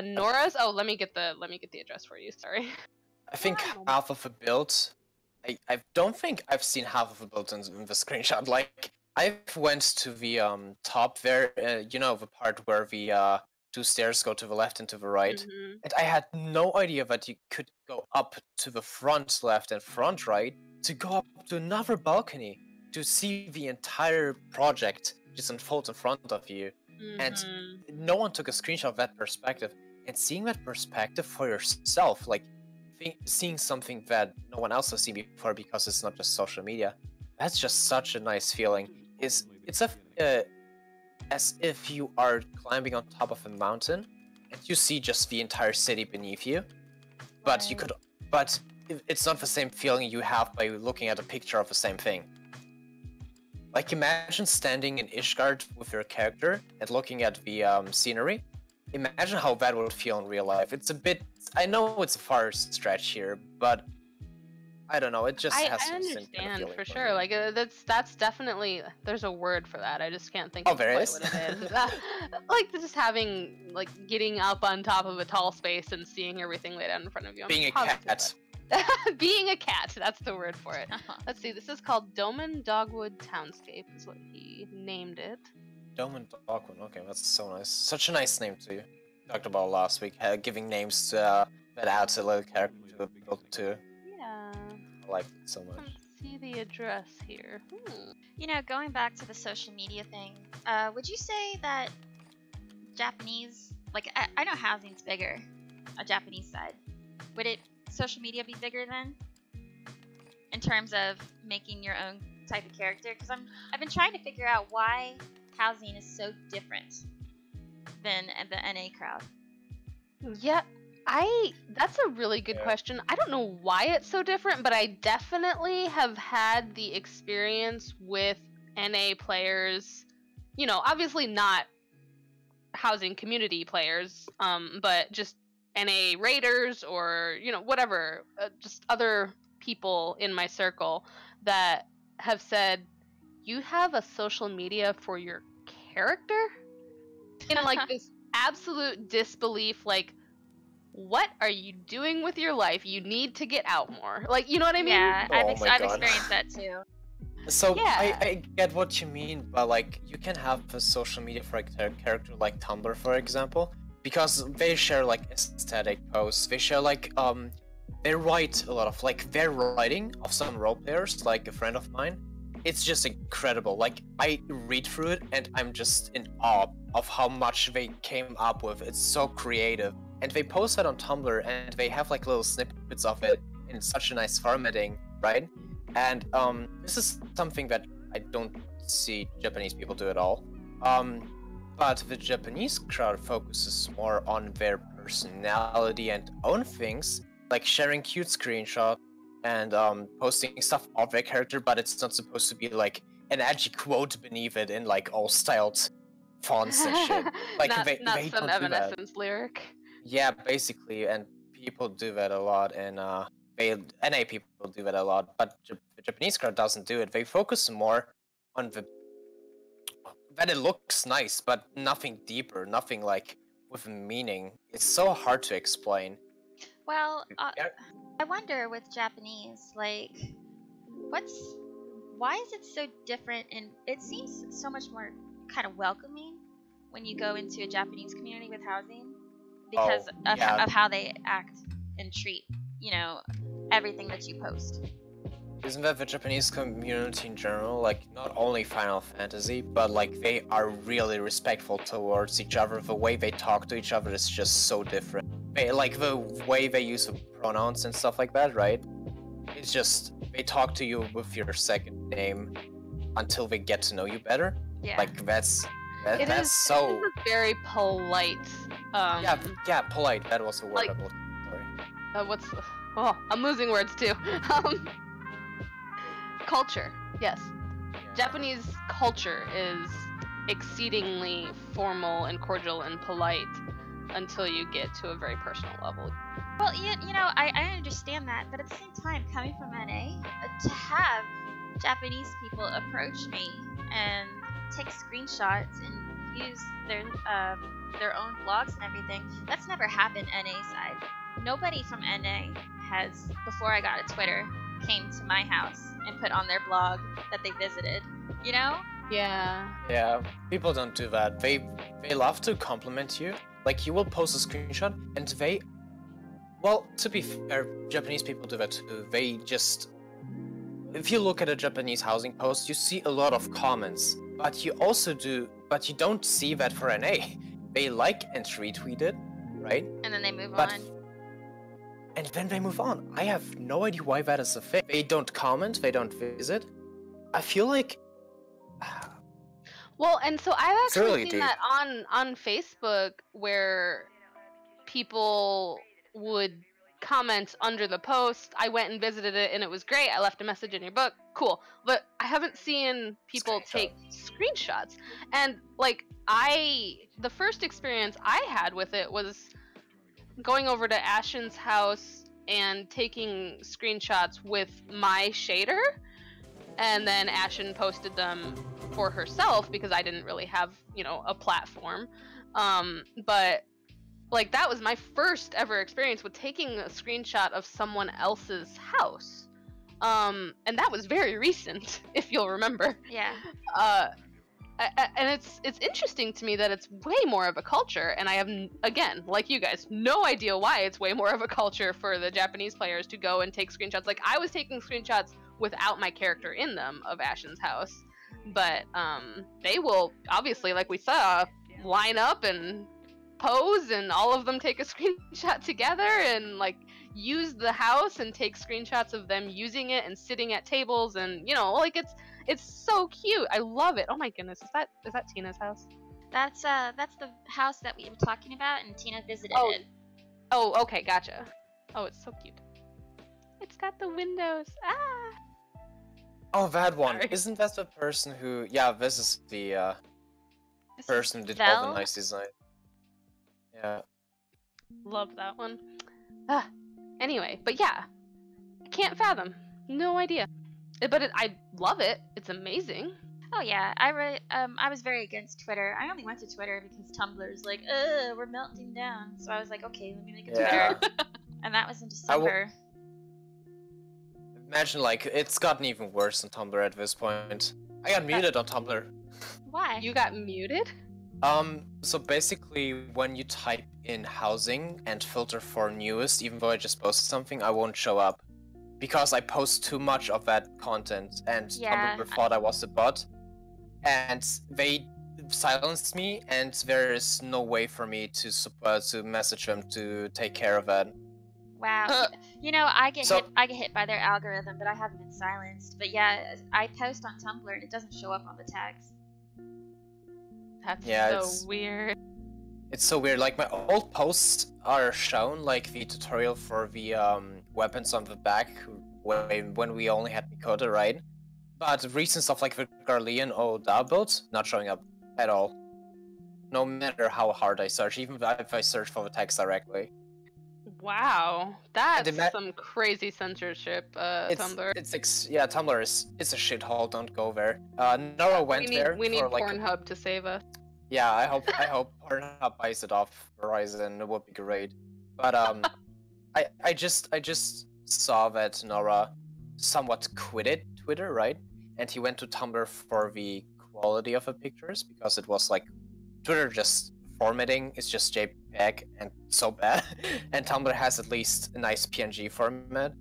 Nora's, let me get the address for you, sorry. I think half of a build, I don't think I've seen half of a build in the screenshot. Like, I went to the top there, the part where the two stairs go to the left and to the right, and I had no idea that you could go up to the front left and front right to go up to another balcony to see the entire project just unfold in front of you. And no one took a screenshot of that perspective, and seeing that perspective for yourself, like seeing something that no one else has seen before because it's not just social media, that's just such a nice feeling. It's as if you are climbing on top of a mountain and you see just the entire city beneath you, but it's not the same feeling you have by looking at a picture of the same thing. Like, imagine standing in Ishgard with your character and looking at the scenery. Imagine how that would feel in real life. It's a bit... I know it's a far stretch here, but... I don't know, it just has I some understand, feeling for sure. Like, that's definitely... There's a word for that. I just can't think of there quite is? what it is. Like, just having... Like, getting up on top of a tall space and seeing everything laid out in front of you. Being a cat. Being a cat, that's the word for it. Let's see, this is called Doman Dogwood Townscape, is what he named it. Doman Dogwood, okay, that's so nice. Such a nice name too. Talked about last week, giving names that adds a little character to the build too. Yeah. I like it so much. Let's see the address here. Going back to the social media thing, would you say that Japanese, like, I know housing's bigger, a Japanese side. Would social media be bigger then? In terms of making your own type of character? Because I've been trying to figure out why housing is so different than the NA crowd. Yeah, that's a really good question. I don't know why it's so different, but I definitely have had the experience with NA players, obviously not housing community players, but just NA raiders or, whatever, just other people in my circle that have said, you have a social media for your character? In like this absolute disbelief, like, what are you doing with your life? You need to get out more. Like, you know what I mean? Yeah, I've God. experienced that too. So, Yeah. I get what you mean, but like, you can have a social media for a character like Tumblr, for example, because they share like aesthetic posts, they share like, they write a lot of, like, their writing of some role players, like a friend of mine, it's just incredible. Like, I read through it and I'm just in awe of how much they came up with. It's so creative. And they post that on Tumblr and they have like little snippets of it in such a nice formatting, right? And this is something that I don't see Japanese people do at all. But the Japanese crowd focuses more on their personality and own things, like sharing cute screenshots and posting stuff of their character, but it's not supposed to be like an edgy quote beneath it in like all styled fonts and shit. Like not they some don't do that. Evanescence lyric. Yeah, basically, and people do that a lot, and NA people do that a lot, but the Japanese crowd doesn't do it. They focus more on that it looks nice, but nothing deeper, nothing like with a meaning. It's so hard to explain. Well, I wonder with Japanese, like, why is it so different? And it seems so much more kind of welcoming when you go into a Japanese community with housing, because of how they act and treat, everything that you post. Isn't that the Japanese community in general, like, not only Final Fantasy, but like they are really respectful towards each other. The way they talk to each other is just so different. Like the way they use the pronouns and stuff like that, right? It's just, they talk to you with your second name until they get to know you better. Yeah. Like, that's It is so... a very polite Yeah, polite. That was the word like- I'm looking for. Sorry. I'm losing words too. Culture. Yes. Japanese culture is exceedingly formal and cordial and polite until you get to a very personal level. Well, I understand that, but at the same time, coming from NA, to have Japanese people approach me and take screenshots and use their own blogs and everything, that's never happened NA side. Nobody from NA has, before I got a Twitter, came to my house and put on their blog that they visited, you know? Yeah. Yeah, people don't do that. They love to compliment you. Like, you will post a screenshot, and well, to be fair, Japanese people do that too. They just, if you look at a Japanese housing post, you see a lot of comments, but you don't see that for NA. They like and retweet it, right? And then they move But on. and then they move on. I have no idea why that is a thing. They don't comment, they don't visit. I feel like Well, and so I've It's actually really seen deep. that on Facebook where people would comment under the post. I went and visited it and it was great. I left a message in your book. Cool. But I haven't seen people take screenshots. And like the first experience I had with it was going over to Ashen's house and taking screenshots with my shader, and then Ashen posted them for herself because I didn't really have, a platform. But like that was my first ever experience with taking a screenshot of someone else's house. And that was very recent, if you'll remember. Yeah. And it's interesting to me that it's way more of a culture, and I have, again, like you guys, no idea why it's way more of a culture for the Japanese players to go and take screenshots. Like, I was taking screenshots without my character in them of Ashen's house, but they will, obviously, like we saw, line up and pose, and all of them take a screenshot together, and, like, use the house and take screenshots of them using it and sitting at tables, and, it's so cute. I love it. Oh my goodness, is that Tina's house? That's the house that we were talking about, and Tina visited it. Oh, okay, gotcha. Oh, it's so cute. It's got the windows. Ah. Oh, that one. Sorry. Isn't that the person who? Yeah, this is the This person is who did all Vel? the nice design. Yeah. Love that one. Anyway, but yeah, I can't fathom. No idea. But I love it. It's amazing. Oh yeah, I was very against Twitter. I only went to Twitter because Tumblr's like, we're melting down. So I was like, okay, let me make a Yeah. Twitter. And that was in December. Imagine, like, it's gotten even worse on Tumblr at this point. I got muted on Tumblr. Why? You got muted? So basically, when you type in housing and filter for newest, even though I just posted something, I won't show up. Because I post too much of that content, and Yeah, Tumblr thought I was a bot. And they silenced me, and there is no way for me to message them to take care of that. Wow. I get So- hit by their algorithm, but I haven't been silenced. But yeah, I post on Tumblr and it doesn't show up on the tags. That's Yeah, so it's- weird. It's so weird, like my old posts are shown, like the tutorial for the weapons on the back when we only had Mikoto, right? But recent stuff like the Garlean or build, not showing up at all. No matter how hard I search, even if I search for the text directly. Wow, that's ima- some crazy censorship, Tumblr. Tumblr it's a shithole, don't go there. Nora went there We need for like Pornhub to save us. Yeah, I hope Pornhub buys it off Verizon. It would be great. But I just saw that Nora somewhat quitted Twitter, right? And he went to Tumblr for the quality of the pictures because it was like Twitter just formatting is just JPEG and so bad, and Tumblr has at least a nice PNG format.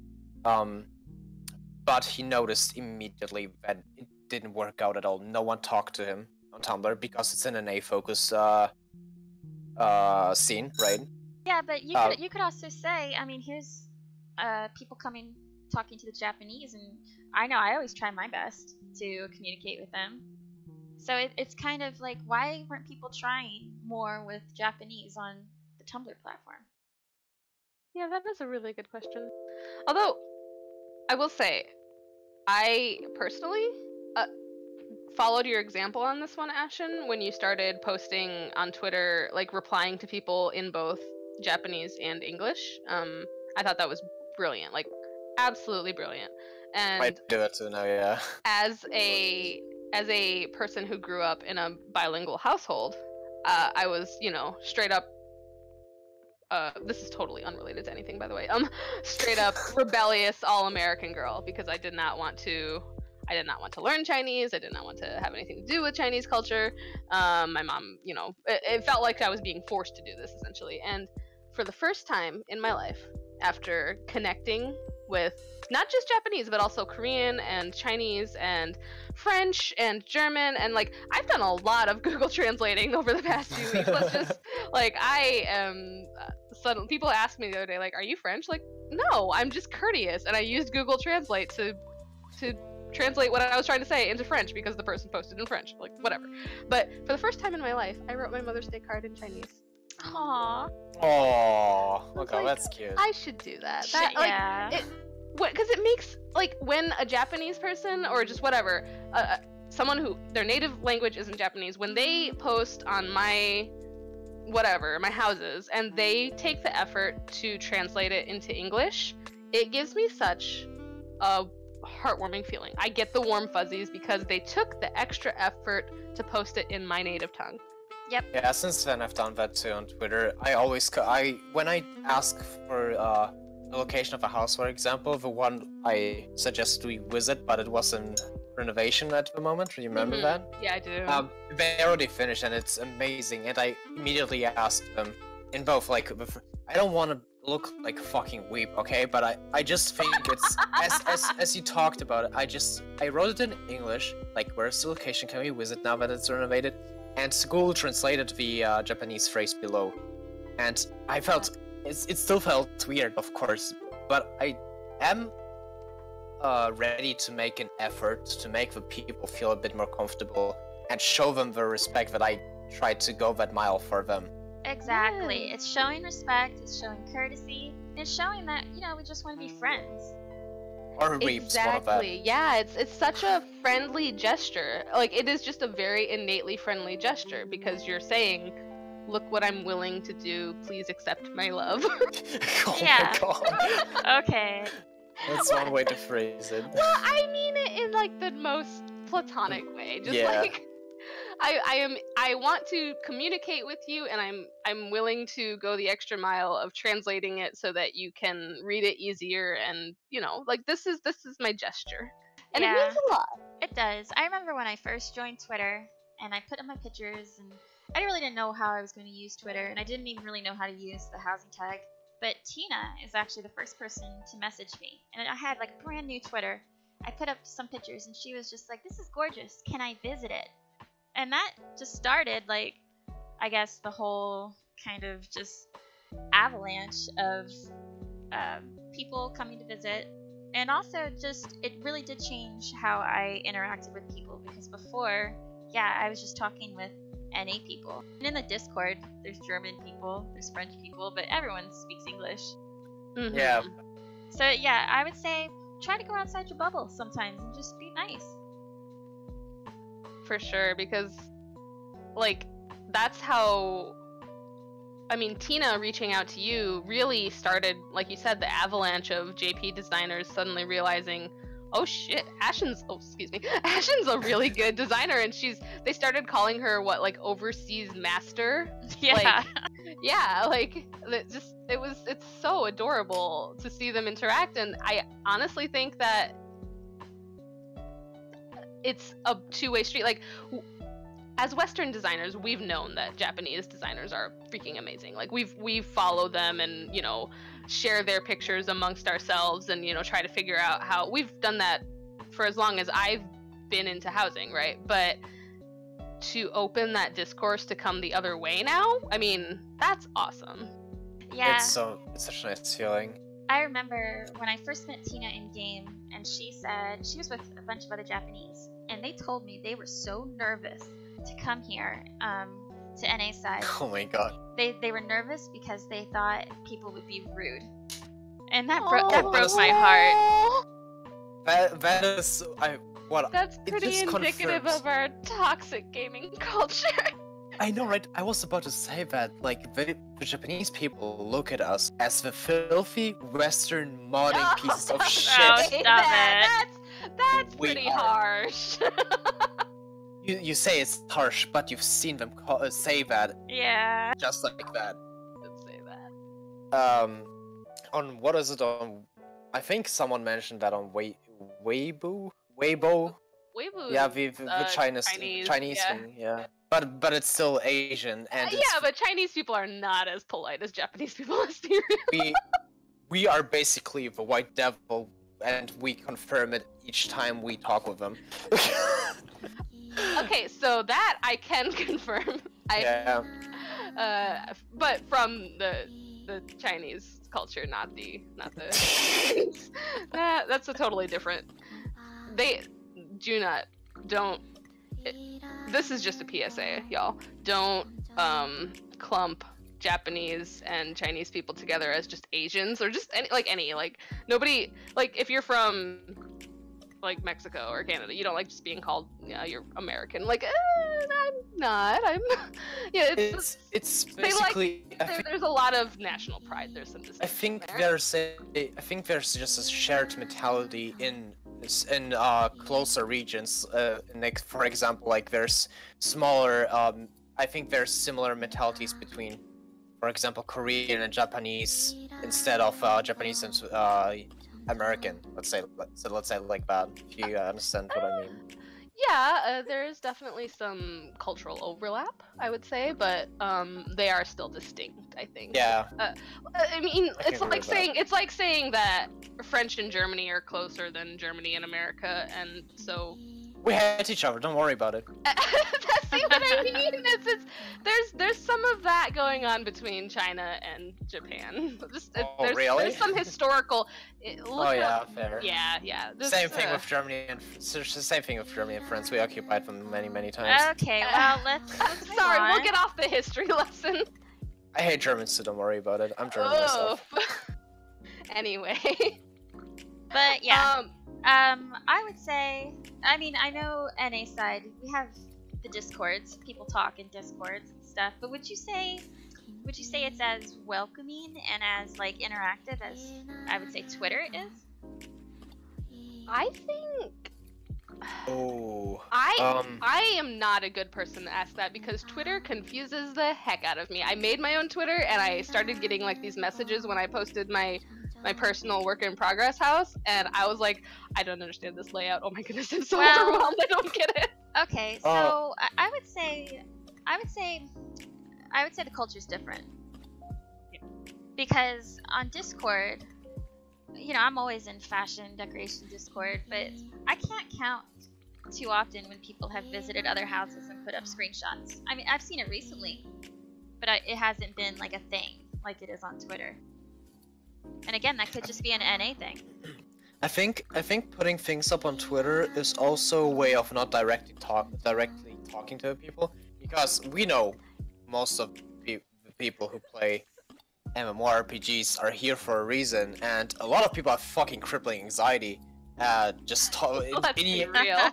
But he noticed immediately that it didn't work out at all. No one talked to him on Tumblr because it's in an A-focus scene, right? Yeah, but you could also say, I mean, here's people talking to the Japanese, and I know I always try my best to communicate with them. So it's kind of like, why weren't people trying more with Japanese on Tumblr platform? Yeah, that is a really good question. Although, I will say, I personally followed your example on this one, Ashen, when you started posting on Twitter, like replying to people in both Japanese and English. I thought that was brilliant, like absolutely brilliant. I And do that too now, yeah. as a person who grew up in a bilingual household, I was, straight up. This is totally unrelated to anything, by the way. Straight up rebellious all-American girl because I did not want to learn Chinese. I did not want to have anything to do with Chinese culture. My mom, it felt like I was being forced to do this essentially. And for the first time in my life, after connecting with not just Japanese, but also Korean and Chinese and French and German, and like I've done a lot of Google translating over the past few weeks. Let's just I am. Suddenly, people ask me the other day, like, "Are you French?" Like, no, I'm just courteous, and I used Google Translate to translate what I was trying to say into French because the person posted in French, like whatever. But for the first time in my life, I wrote my Mother's Day card in Chinese. Aww. Oh, okay, that's cute. I should do that. Yeah. Because it makes when a Japanese person or just whatever, someone who their native language isn't Japanese, when they post on my houses and they take the effort to translate it into English, it gives me such a heartwarming feeling. I get the warm fuzzies because they took the extra effort to post it in my native tongue. Yep. Yeah, since then I've done that too on Twitter. When I ask for the location of a house, for example, the one I suggest we visit, but it was in renovation at the moment. Do you remember that? Yeah, I do. They already finished and it's amazing. And I immediately asked them in both, I don't want to look like fucking weep, okay? But I just think it's as you talked about it. I wrote it in English, like where's the location? Can we visit now that it's renovated? And Google translated the Japanese phrase below, and I felt it still felt weird, of course, but I am ready to make an effort to make the people feel a bit more comfortable and show them the respect that I tried to go that mile for them. Exactly. It's showing respect, it's showing courtesy, and it's showing that, we just want to be friends. Or weeps, one of them. Exactly. Yeah, it's such a friendly gesture. Like, it is just a very innately friendly gesture because you're saying, look what I'm willing to do, please accept my love. Oh Yeah. my god. Okay. That's one way to phrase it. Well, I mean it in like the most platonic way. Just Yeah. like I want to communicate with you, and I'm willing to go the extra mile of translating it so that you can read it easier, and this is my gesture, and it Yeah. means a lot. It does. I remember when I first joined Twitter and I put in my pictures, and I really didn't know how I was going to use Twitter, and I didn't even really know how to use the housing tag. But Tina is actually the first person to message me, and I had like brand new Twitter. I put up some pictures, and she was just like, "This is gorgeous. Can I visit it?" And that just started, I guess, the whole kind of just avalanche of people coming to visit. And also just, it really did change how I interacted with people, because before, I was just talking with NA people. And in the Discord, there's German people, there's French people, but everyone speaks English. Mm-hmm. Yeah. So I would say try to go outside your bubble sometimes and just be nice. For sure, because that's how, I mean, Tina reaching out to you really started, like you said, the avalanche of JP designers suddenly realizing, oh shit, Ashen's a really good designer, and they started calling her overseas master. Yeah. It's so adorable to see them interact, and I honestly think that it's a two-way street. As Western designers, we've known that Japanese designers are freaking amazing. We follow them and share their pictures amongst ourselves and try to figure out how. We've done that for as long as I've been into housing, right? But to open that discourse to come the other way now, I mean, that's awesome. Yeah. It's such a nice feeling. I remember when I first met Tina in game, and she said she was with a bunch of other Japanese, and they told me they were so nervous to come here to NA side. Oh my god. they were nervous because they thought people would be rude, and that Oh. broke my heart. That is what That's it pretty just indicative confirms- of our toxic gaming culture. I know, right? I was about to say that, like, the Japanese people look at us as the filthy Western modding pieces of shit. Oh, stop it. That's We pretty are. harsh. You say it's harsh, but you've seen them say that Yeah. just like that. Let's say that. On what is it on? I think someone mentioned that on Weibo. Weibo. Weibo. Yeah, the Chinese yeah. thing. Yeah, but it's still Asian, and Yeah, it's, but Chinese people are not as polite as Japanese people. Let's be real. we are basically the white devil, and we confirm it each time we talk with them. Okay, so that I can confirm. Yeah. But from the Chinese culture, not the that's a totally different. They don't. This is just a PSA, y'all. Don't clump Japanese and Chinese people together as just Asians or just any nobody, like if you're from like Mexico or Canada, you don't like just being called you're American. Like I'm not. I'm yeah. It's they like basically. there's a lot of national pride. There's some I think there's just a shared mentality in closer regions. Like for example, like there's smaller. I think there's similar mentalities between, for example, Korean and Japanese instead of Japanese and American. Let's say like that. If you understand what I mean. Yeah, there's definitely some cultural overlap, I would say, but they are still distinct, I think. Yeah. I mean, I it's can like agree with saying that French and Germany are closer than Germany and America, and so We hate each other. Don't worry about it. that's what I mean. There's some of that going on between China and Japan. There's some historical. Fair. Yeah. Same thing with Germany and same thing with Germany and France. We occupied them many times. Okay, well let's move Sorry, on. we'll get off the history lesson. I hate Germans, so don't worry about it. I'm German myself. Anyway. But yeah, I would say, I mean, I know NA side, we have the Discords, people talk in Discords and stuff, but would you say it's as welcoming and as like interactive as I would say Twitter is? I think Oh. I am not a good person to ask that because Twitter confuses the heck out of me. I made my own Twitter and I started getting like these messages when I posted my personal work in progress house, and I was like, I don't understand this layout. Oh my goodness, I'm so overwhelmed. I don't get it. Okay, so I would say the culture's different. Yeah. Because on Discord, you know, I'm always in fashion decoration Discord, but I can't count too often when people have visited other houses and put up screenshots. I mean, I've seen it recently, but it hasn't been like a thing like it is on Twitter. And again, that could just be an NA thing. I think putting things up on Twitter is also a way of not directly talking to people, because we know most of the people who play MMORPGs are here for a reason, and a lot of people have fucking crippling anxiety. Let's be real.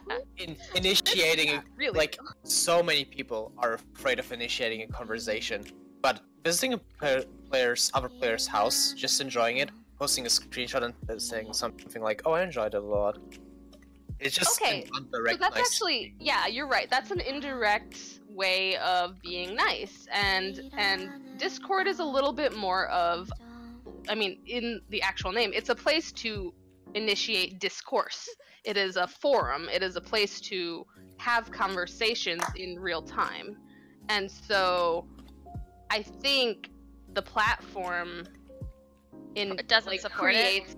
Initiating Really like so many people are afraid of initiating a conversation, but visiting other player's house, just enjoying it, posting a screenshot and saying something like, "Oh, I enjoyed it a lot." It's just Okay, an indirect so that's nice actually, yeah, you're right. That's an indirect way of being nice, and Discord is a little bit more of, I mean, in the actual name, it's a place to initiate discourse. It is a forum. It is a place to have conversations in real time, and so I think the platform It doesn't support creates.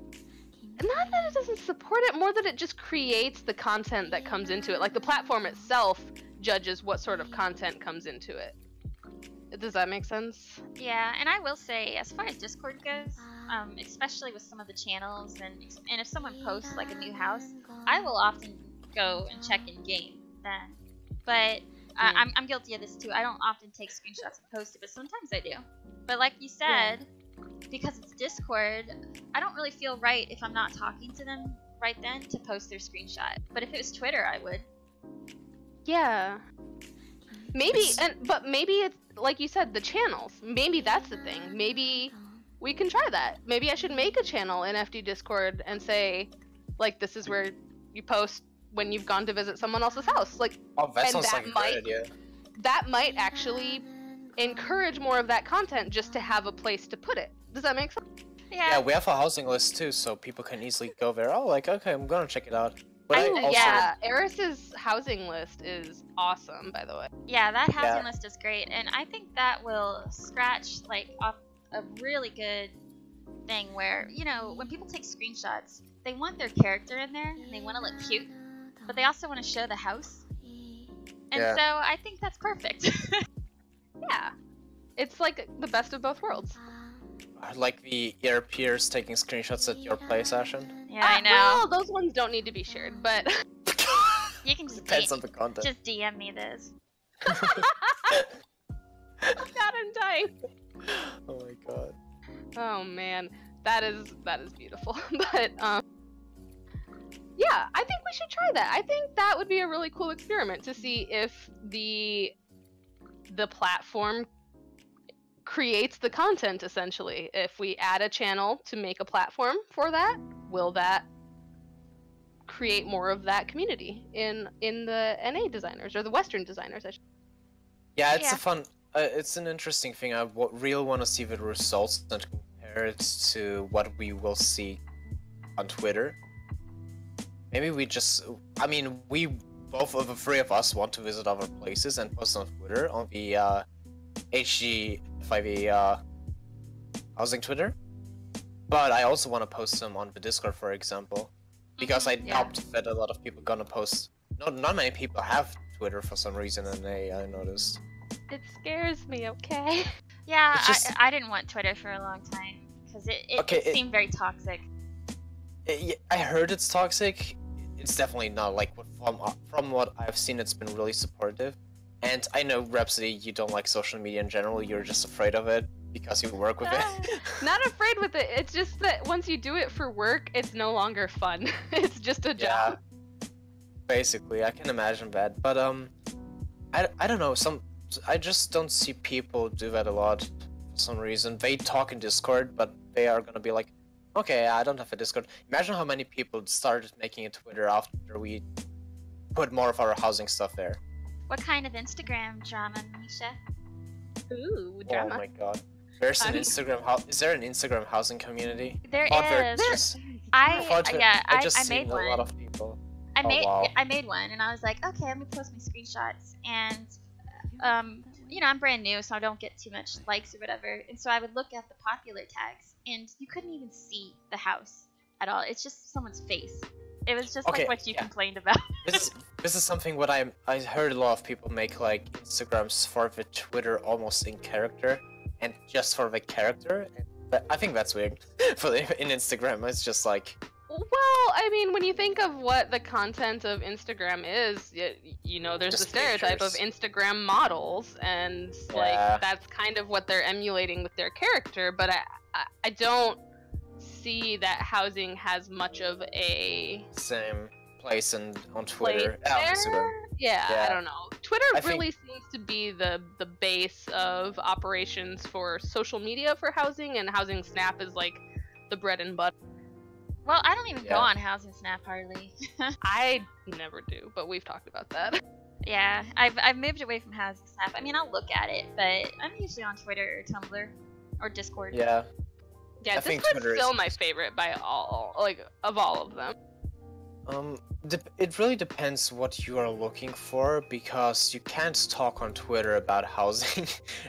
Not that it doesn't support it, more that it just creates the content that comes into it. Like the platform itself judges what sort of content comes into it. Does that make sense? Yeah, and I will say, as far as Discord goes, especially with some of the channels, and if someone posts like a new house, I will often go and check in game then. But I'm guilty of this too. I don't often take screenshots and post it, but sometimes I do. But like you said, because it's Discord, I don't really feel right if I'm not talking to them right then to post their screenshot. But if it was Twitter, I would. Yeah. Maybe, but maybe it's like you said, the channels. Maybe that's the thing. Maybe we can try that. Maybe I should make a channel in FD Discord and say, like, this is where you post when you've gone to visit someone else's house. Like, Oh, that sounds like a great idea. That might actually encourage more of that content just to have a place to put it. Does that make sense? Yeah, we have a housing list too, so people can easily go there. Oh, like, okay, I'm gonna check it out. But I also... Yeah, Eris's housing list is awesome, by the way. Yeah, that housing list is great, and I think that will scratch like off a really good thing where, you know, when people take screenshots, they want their character in there, and they want to look cute, but they also want to show the house. And so I think that's perfect. Yeah. It's like the best of both worlds. Like the ear peers taking screenshots at your play session. Yeah, I know. Well, those ones don't need to be shared, but you can just depends on the content. Just DM me this. God, I'm dying. Oh my god. Oh man, that is beautiful. But yeah, I think we should try that. I think that would be a really cool experiment to see if the platform creates the content, essentially. If we add a channel to make a platform for that, will that create more of that community in the NA designers or the Western designers? Yeah, it's a fun. It's an interesting thing. I really want to see the results and compare it to what we will see on Twitter. Maybe we just. I mean, we both of the three of us want to visit other places and post on Twitter on the HGXIV housing Twitter. But I also want to post them on the Discord, for example, because I doubt that a lot of people gonna post. Not many people have Twitter for some reason, and I noticed. It scares me, okay? Yeah, I didn't want Twitter for a long time because it seemed very toxic. I heard it's toxic. It's definitely not. Like from what I've seen, it's been really supportive. And I know, Rhapsody, you don't like social media in general. You're just afraid of it because you work with it. Not afraid with it. It's just that once you do it for work, it's no longer fun. It's just a job. Yeah, basically, I can imagine that. But I don't know. I just don't see people do that a lot for some reason. They talk in Discord, but they are gonna be like, okay, I don't have a Discord. Imagine how many people started making a Twitter after we put more of our housing stuff there. What kind of Instagram drama, Misha? Ooh, drama. Oh my god. There's an Instagram. Is there an Instagram housing community? There is. I made one. A lot of people. I made one, and I was like, okay, let me post my screenshots, and you know, I'm brand new, so I don't get too much likes or whatever, and so I would look at the popular tags, and you couldn't even see the house at all. It's just someone's face. It was just like what you complained about. This is something what I heard a lot of people make, like Instagrams for the Twitter almost in character, and just for the character. But I think that's weird. In Instagram, it's just like. Well, I mean, when you think of what the content of Instagram is, you know, there's the stereotype of Instagram models, and like that's kind of what they're emulating with their character. But I don't see that housing has much of a same place on Twitter. I don't know. Twitter really seems to be the base of operations for social media for housing, and Housing Snap is like the bread and butter. Well, I don't even go on Housing Snap hardly. I never do, but we've talked about that. Yeah, I've moved away from Housing Snap. I mean, I'll look at it, but I'm usually on Twitter or Tumblr or Discord. Yeah, Discord's still my favorite of all of them. It really depends what you are looking for, because you can't talk on Twitter about housing.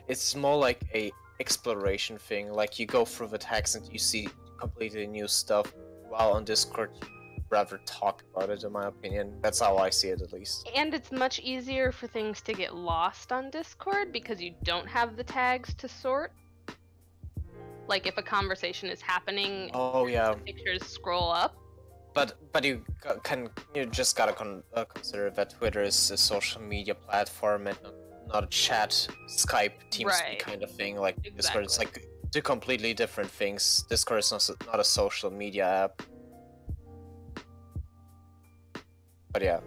It's more like a exploration thing. Like you go through the text and you see completely new stuff. While on Discord, you'd rather talk about it, in my opinion. That's how I see it, at least. And it's much easier for things to get lost on Discord because you don't have the tags to sort. Like if a conversation is happening, the pictures scroll up. but you just gotta consider that Twitter is a social media platform and not a chat, Skype, TeamSpeak kind of thing like Discord. It's like two completely different things. Discord is not a social media app. But yeah.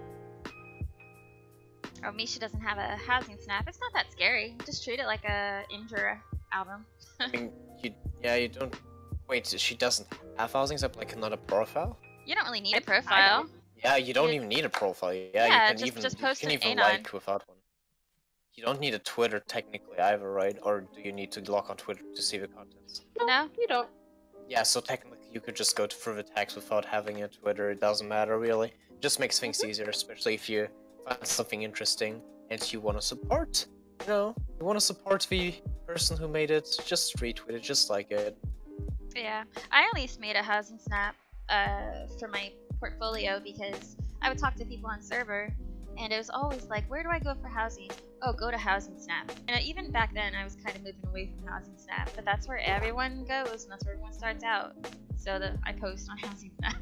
Oh, Misha doesn't have a housing snap. It's not that scary. Just treat it like a Injure album. I mean, you don't. Wait, she doesn't have housing snap, like not a profile? You don't really need a profile. Yeah, you don't even need a profile. Yeah, you can just post you can an even anon. like without one. You don't need a Twitter technically either, right? Or do you need to log on Twitter to see the contents? No, you don't. Yeah, so technically you could just go through the text without having a Twitter. It doesn't matter really. It just makes things easier, especially if you find something interesting and you want to support. You want to support the person who made it. Just retweet it, just like it. Yeah, I at least made a housing snap for my portfolio because I would talk to people on server, and it was always like, where do I go for housing? Oh, go to Housing Snap. And even back then, I was kind of moving away from Housing Snap, but that's where everyone goes, and that's where everyone starts out. So I post on Housing Snap.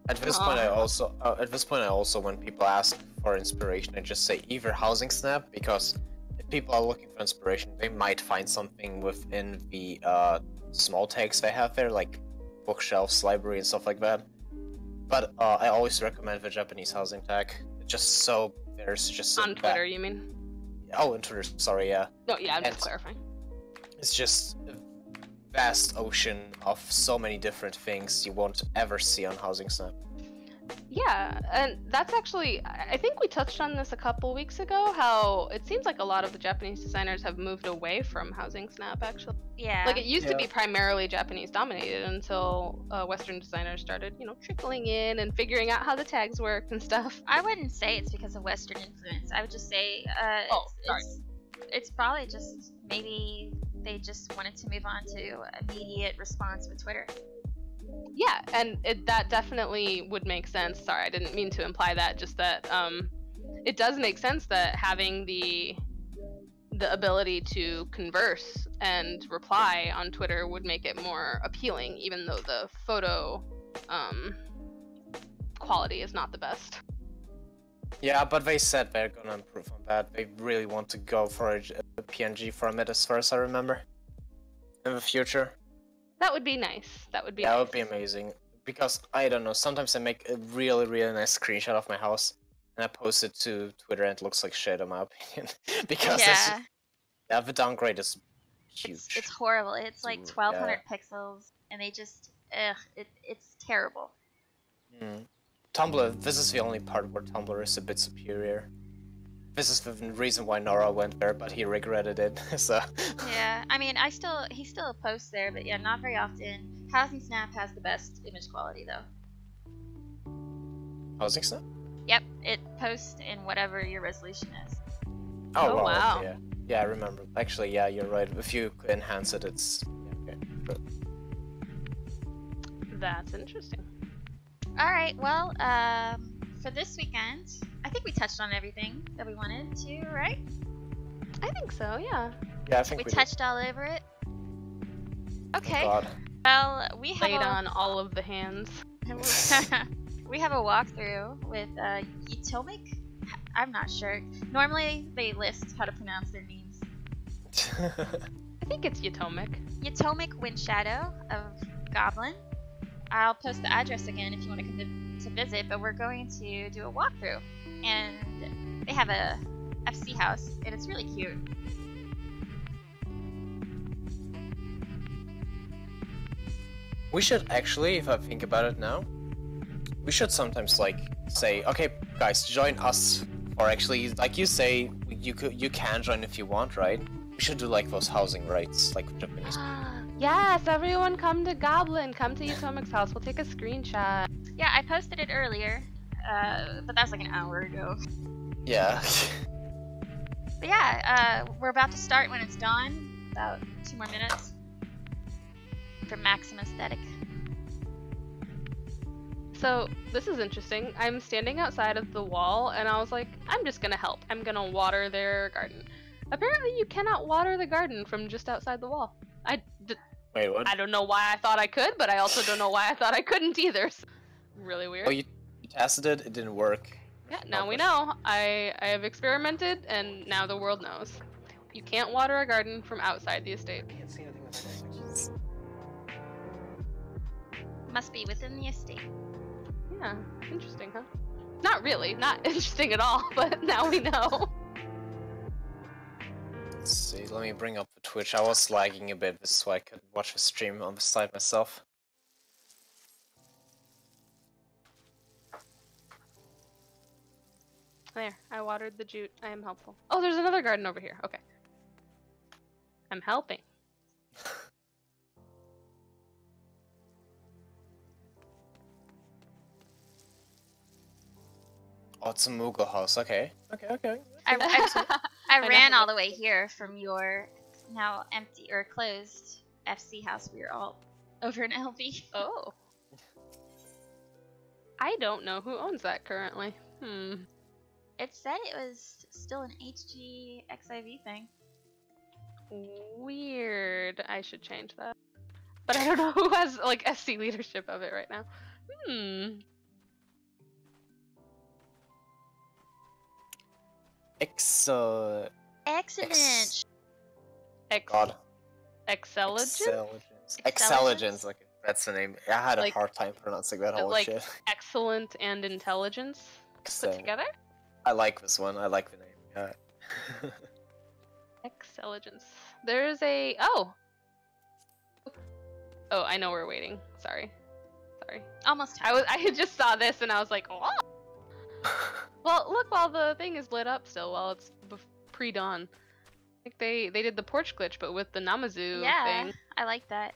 At this point, I also, when people ask for inspiration, I just say either Housing Snap, because if people are looking for inspiration, they might find something within the small tags they have there, like bookshelves, library, and stuff like that. But I always recommend the Japanese housing tag. Just so there's just on Twitter, you mean? Oh, on Twitter. Sorry, yeah. No, yeah, I'm just clarifying. It's just a vast ocean of so many different things you won't ever see on Housing Snap. Yeah, and that's actually, I think we touched on this a couple weeks ago, how it seems like a lot of the Japanese designers have moved away from Housing Snap, actually. Yeah. Like, it used to be primarily Japanese dominated until Western designers started, trickling in and figuring out how the tags worked and stuff. I wouldn't say it's because of Western influence. I would just say it's probably just maybe they just wanted to move on to immediate response with Twitter. Yeah, and that definitely would make sense. Sorry, I didn't mean to imply that. Just that it does make sense that having the ability to converse and reply on Twitter would make it more appealing, even though the photo quality is not the best. Yeah, but they said they're gonna improve on that. They really want to go for a PNG format, as far as I remember, in the future. That would be nice. That would be nice. That would be amazing. Because, I don't know, sometimes I make a really, really nice screenshot of my house, and I post it to Twitter, and it looks like shit, in my opinion. Because the downgrade is huge. It's horrible. It's like 1,200 pixels, and they just, it's terrible. Tumblr, this is the only part where Tumblr is a bit superior. This is the reason why Nora went there, but he regretted it, so... Yeah, I mean, he still posts there, but yeah, not very often. Housing Snap has the best image quality, though. Housing Snap? Yep, it posts in whatever your resolution is. Oh wow. Okay, yeah, I remember. Actually, yeah, you're right. If you enhance it, it's... Yeah, okay. Good. That's interesting. Alright, well, for this weekend, I think we touched on everything that we wanted to, right? I think so, yeah. Yeah, I think we touched all over it. Okay. Oh, God. Well, we have laid on all of the hands. We have a walkthrough with Utomic. I'm not sure. Normally they list how to pronounce their names. I think it's Utomic. Utomic Windshadow of Goblin. I'll post the address again if you want to come to visit, but we're going to do a walkthrough. And they have a FC house, and it's really cute. We should actually, if I think about it now, we should sometimes like say, okay, guys, join us, or actually, like you say, you can join if you want, right? We should do like those housing rights, like Japanese. Yes, everyone come to Goblin, come to Utomic's house. We'll take a screenshot. Yeah, I posted it earlier, but that was like an hour ago. Yeah. But yeah, we're about to start when it's dawn. About 2 more minutes for maximum aesthetic. So this is interesting. I'm standing outside of the wall, and I was like, I'm just gonna help. I'm gonna water their garden. Apparently, you cannot water the garden from just outside the wall. Wait, what? I don't know why I thought I could, but I also don't know why I thought I couldn't either. really weird. Oh, you tested it? It didn't work. Yeah, now we know. I have experimented, and now the world knows. You can't water a garden from outside the estate. Must be within the estate. Yeah, interesting, huh? Not really, not interesting at all, but now we know. Let's see, let me bring up the Twitch. I was lagging a bit, so I could watch the stream on the side myself. There, I watered the jute. I am helpful. Oh, there's another garden over here. Okay. I'm helping. Oh, it's a Moogle house. Okay. Okay. I know ran who all that the way here from your now empty or closed FC house. We were all over in LV. Oh. I don't know who owns that currently. It said it was still an HGXIV thing. Weird. I should change that. But I don't know who has, like, SC leadership of it right now. Excellent. God. Excelligence? Excelligence. Okay, that's the name. I had a Like- hard time pronouncing that whole like shit. excellent and intelligence put Excel. together? I like this one. I like the name. Yeah. Excelligence. There's a... Oh! Oh, I know we're waiting. Sorry. Almost time. I just saw this and I was like, oh! Well, look, while the thing is lit up still, while it's pre-dawn. Like they did the porch glitch, but with the Namazu thing. I like that.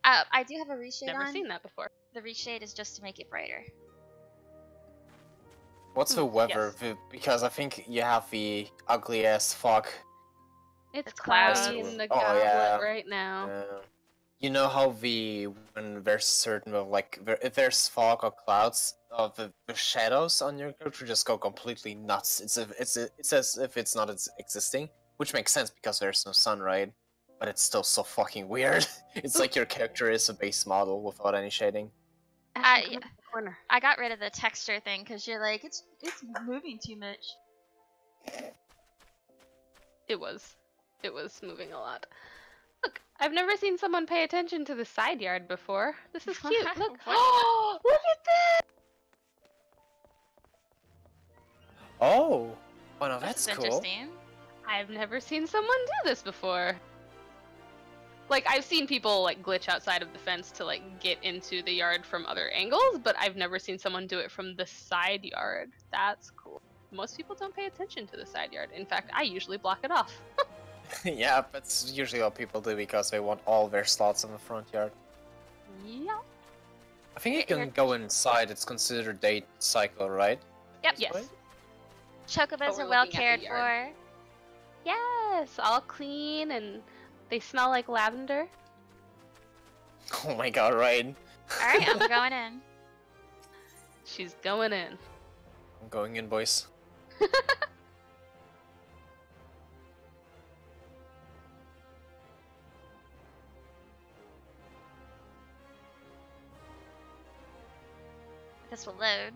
I do have a reshade Never on. seen that before. The reshade is just to make it brighter. What's the weather? Because I think you have the ugly ass fog. It's It's cloudy cloudy. in the Oh, goblet yeah. right now. You know how when there's certain if there's fog or clouds, the shadows on your character just go completely nuts. It's as if it's not existing, which makes sense because there's no sun, right? But it's still so fucking weird. It's like your character is a base model without any shading. Ashton, come up the corner. I got rid of the texture thing because you're like, it's moving too much. It was moving a lot. Look, I've never seen someone pay attention to the side yard before. This is cute. Look. Oh, look at that! Oh, no, that's This is cool. interesting. I've never seen someone do this before. Like, I've seen people, like, glitch outside of the fence to, like, get into the yard from other angles, but I've never seen someone do it from the side yard. That's cool. Most people don't pay attention to the side yard. In fact, I usually block it off. Yeah, that's usually what people do because they want all their slots in the front yard. Yeah. I think you can go inside. It's considered day cycle, right? Yep. Yes. Right? Chocobos we're are well looking at cared the for. yard. Yes, all clean and they smell like lavender. Oh my god, right? Alright, I'm going in. She's going in. I'm going in, boys. This will load.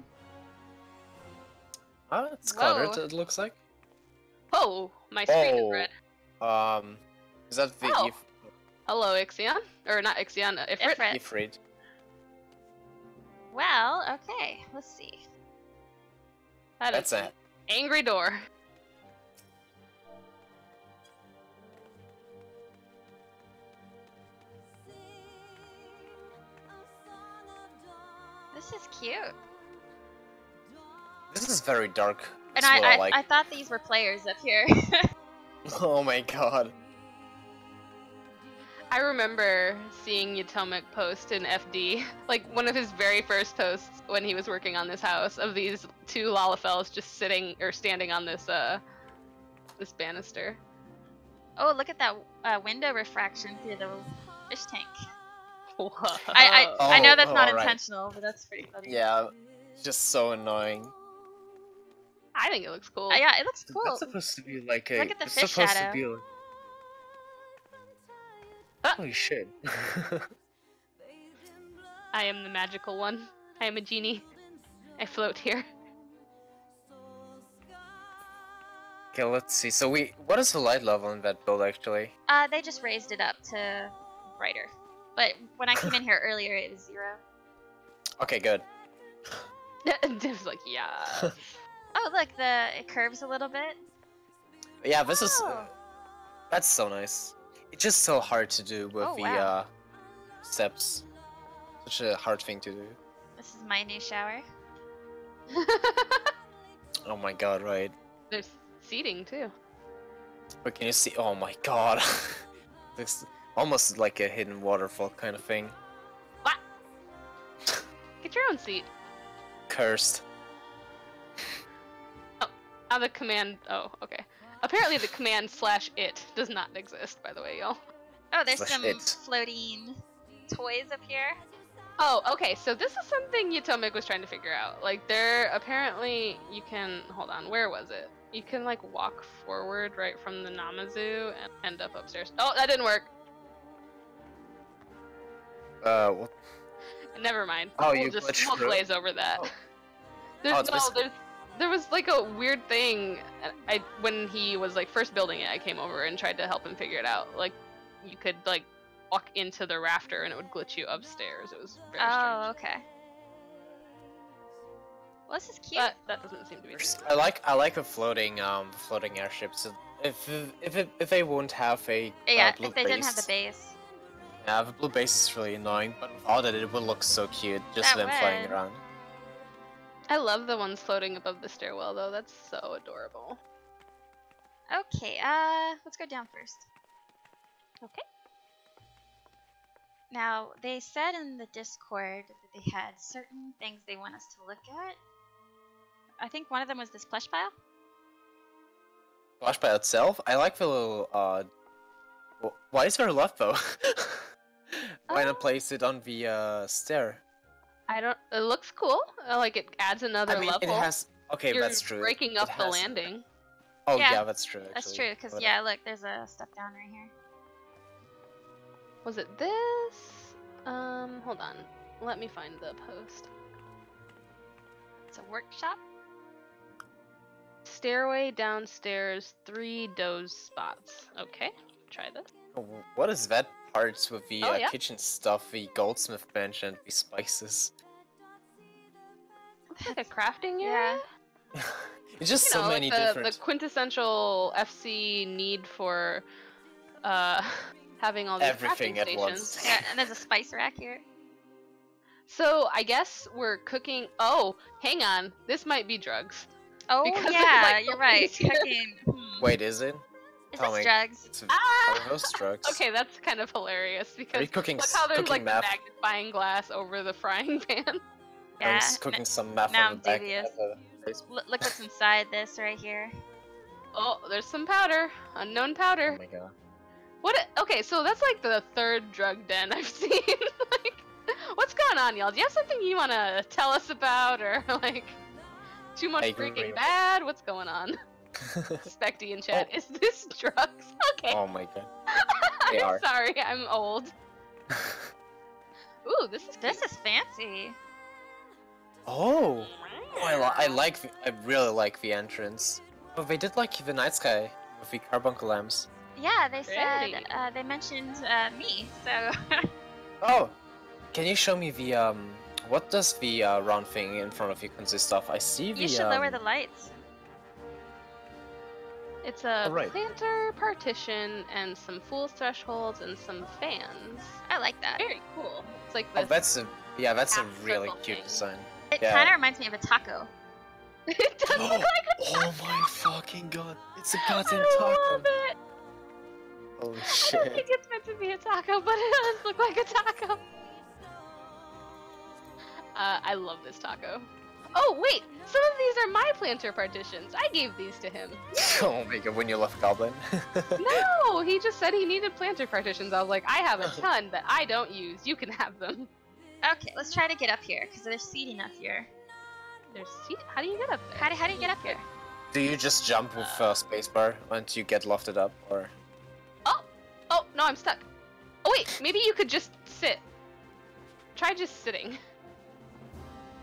Ah, it's Whoa. cluttered, it looks like. Oh, my screen is Oh. red. Is that the Oh. Hello, Ixion. Or not Ixion, Ifrit. Ifrit. Ifrit? Well, okay. Let's see. That That's is a... angry door. This is cute. This is very dark. And That's what I like. I thought these were players up here. Oh my god. I remember seeing Yatomic post in FD, like one of his very first posts when he was working on this house, of these two Lalafels just sitting or standing on this this banister. Oh, look at that window refraction through the fish tank. Whoa. I know that's not alright. intentional, but that's pretty funny. Yeah, just so annoying. I think it looks cool. Yeah, it looks cool. That's supposed to be like a... Look at the it's fish supposed shadow. to be like... Ah. Holy shit. I am the magical one. I am a genie. I float here. Okay, let's see. So what is the light level in that build actually? They just raised it up to brighter. But when I came in here earlier, it was 0. Okay, good. Just like, yeah. Oh, look, it curves a little bit. Yeah, this is Oh. that's so nice. It's just so hard to do with Oh, the wow. steps. Such a hard thing to do. This is my new shower. Oh my god, right. There's seating too. But can you see? Oh my god. It's almost like a hidden waterfall kind of thing. What? Get your own seat. Cursed. Now the command. Oh, okay. Apparently the command /it does not exist, by the way, y'all. Oh, there's Slash some it. floating toys up here. Oh, okay. So this is something Utomic was trying to figure out. Like, there apparently you can. Hold on. Where was it? You can like walk forward right from the Namazu and end up upstairs. Oh, that didn't work. What? Never mind. Oh, we'll you just glitched we'll through? glaze over that. Oh. There's Oh, it's there was like a weird thing. When he was like first building it, I came over and tried to help him figure it out. Like, you could like walk into the rafter and it would glitch you upstairs. It was very Oh, strange. okay. Well, this is cute. But that doesn't seem to be. I like the floating airships. So if they won't have a Yeah, blue if they didn't have the base- base. Yeah, the blue base is really annoying, but without it, it would look so cute. Just That them flying would. around. I love the ones floating above the stairwell though. That's so adorable. Okay, let's go down first. Okay. Now, they said in the Discord that they had certain things they want us to look at. I think one of them was this plush pile. Flash by itself, I like the little why is there a left bow? Why not place it on the stair? I don't. It looks cool. Like it adds another I mean, level. it has. Okay, You're that's true. breaking It up the has- landing. Oh Yeah, yeah, that's true. That's actually. true, because, But, yeah, look, there's a step down right here. Was it this? Hold on. Let me find the post. It's a workshop. Stairway downstairs, 3 doze spots. Okay, try this. What is that parts with the Oh, yeah? kitchen stuff, the goldsmith bench, and the spices? Looks like a crafting Yeah. area. It's just You so know, many like different. the quintessential FC need for having all these Everything crafting at stations. once. Yeah, and there's a spice rack here. So I guess we're cooking. Oh, hang on. This might be drugs. Oh, Because of, yeah, like, you're the right. police here. Cooking. Wait, is it? Is tell this me. drugs? It's Ah! are those drugs? Okay, that's kind of hilarious Are you because cooking? look how there's cooking like meth? the magnifying glass over the frying pan. Are Yeah. you cooking some meth now on I'm the back dubious. of the face? Look what's inside this right here. Oh, there's some powder. Unknown powder. Oh my god. Okay, so that's like the 3rd drug den I've seen. Like, what's going on, y'all? Do you have something you want to tell us about, or like too much I agree Breaking with- Bad? What's going on? Specty in chat. Is this drugs? Okay. Oh my god. They I'm are. sorry, I'm old. Ooh, this is This is fancy. Oh. I really like the entrance. Oh, they did like the night sky with the carbuncle lamps. Yeah, they said, Pretty. they mentioned me, so. Oh, can you show me the what does the round thing in front of you consist of? I see the You should lower the lights. It's a Alright. planter partition and some fool's thresholds and some fans. I like that. Very cool. It's like Oh, this. that's a half really circle cute thing. design. It Yeah. kind of reminds me of a taco. It does look like a Oh my fucking god! It's a goddamn I taco. love it. Holy I don't shit! think it's meant to be a taco, but it does look like a taco. I love this taco. Oh wait, some of these are my planter partitions. I gave these to him. Oh my god! When you left Goblin. No, he just said he needed planter partitions. I was like, I have a ton that I don't use. You can have them. Okay, let's try to get up here, because there's seating up here. There's seat. How do you get up there? How do you get up here? Do you just jump with spacebar once you get lofted up, or? Oh no, I'm stuck. Oh wait, maybe you could just sit. Try just sitting.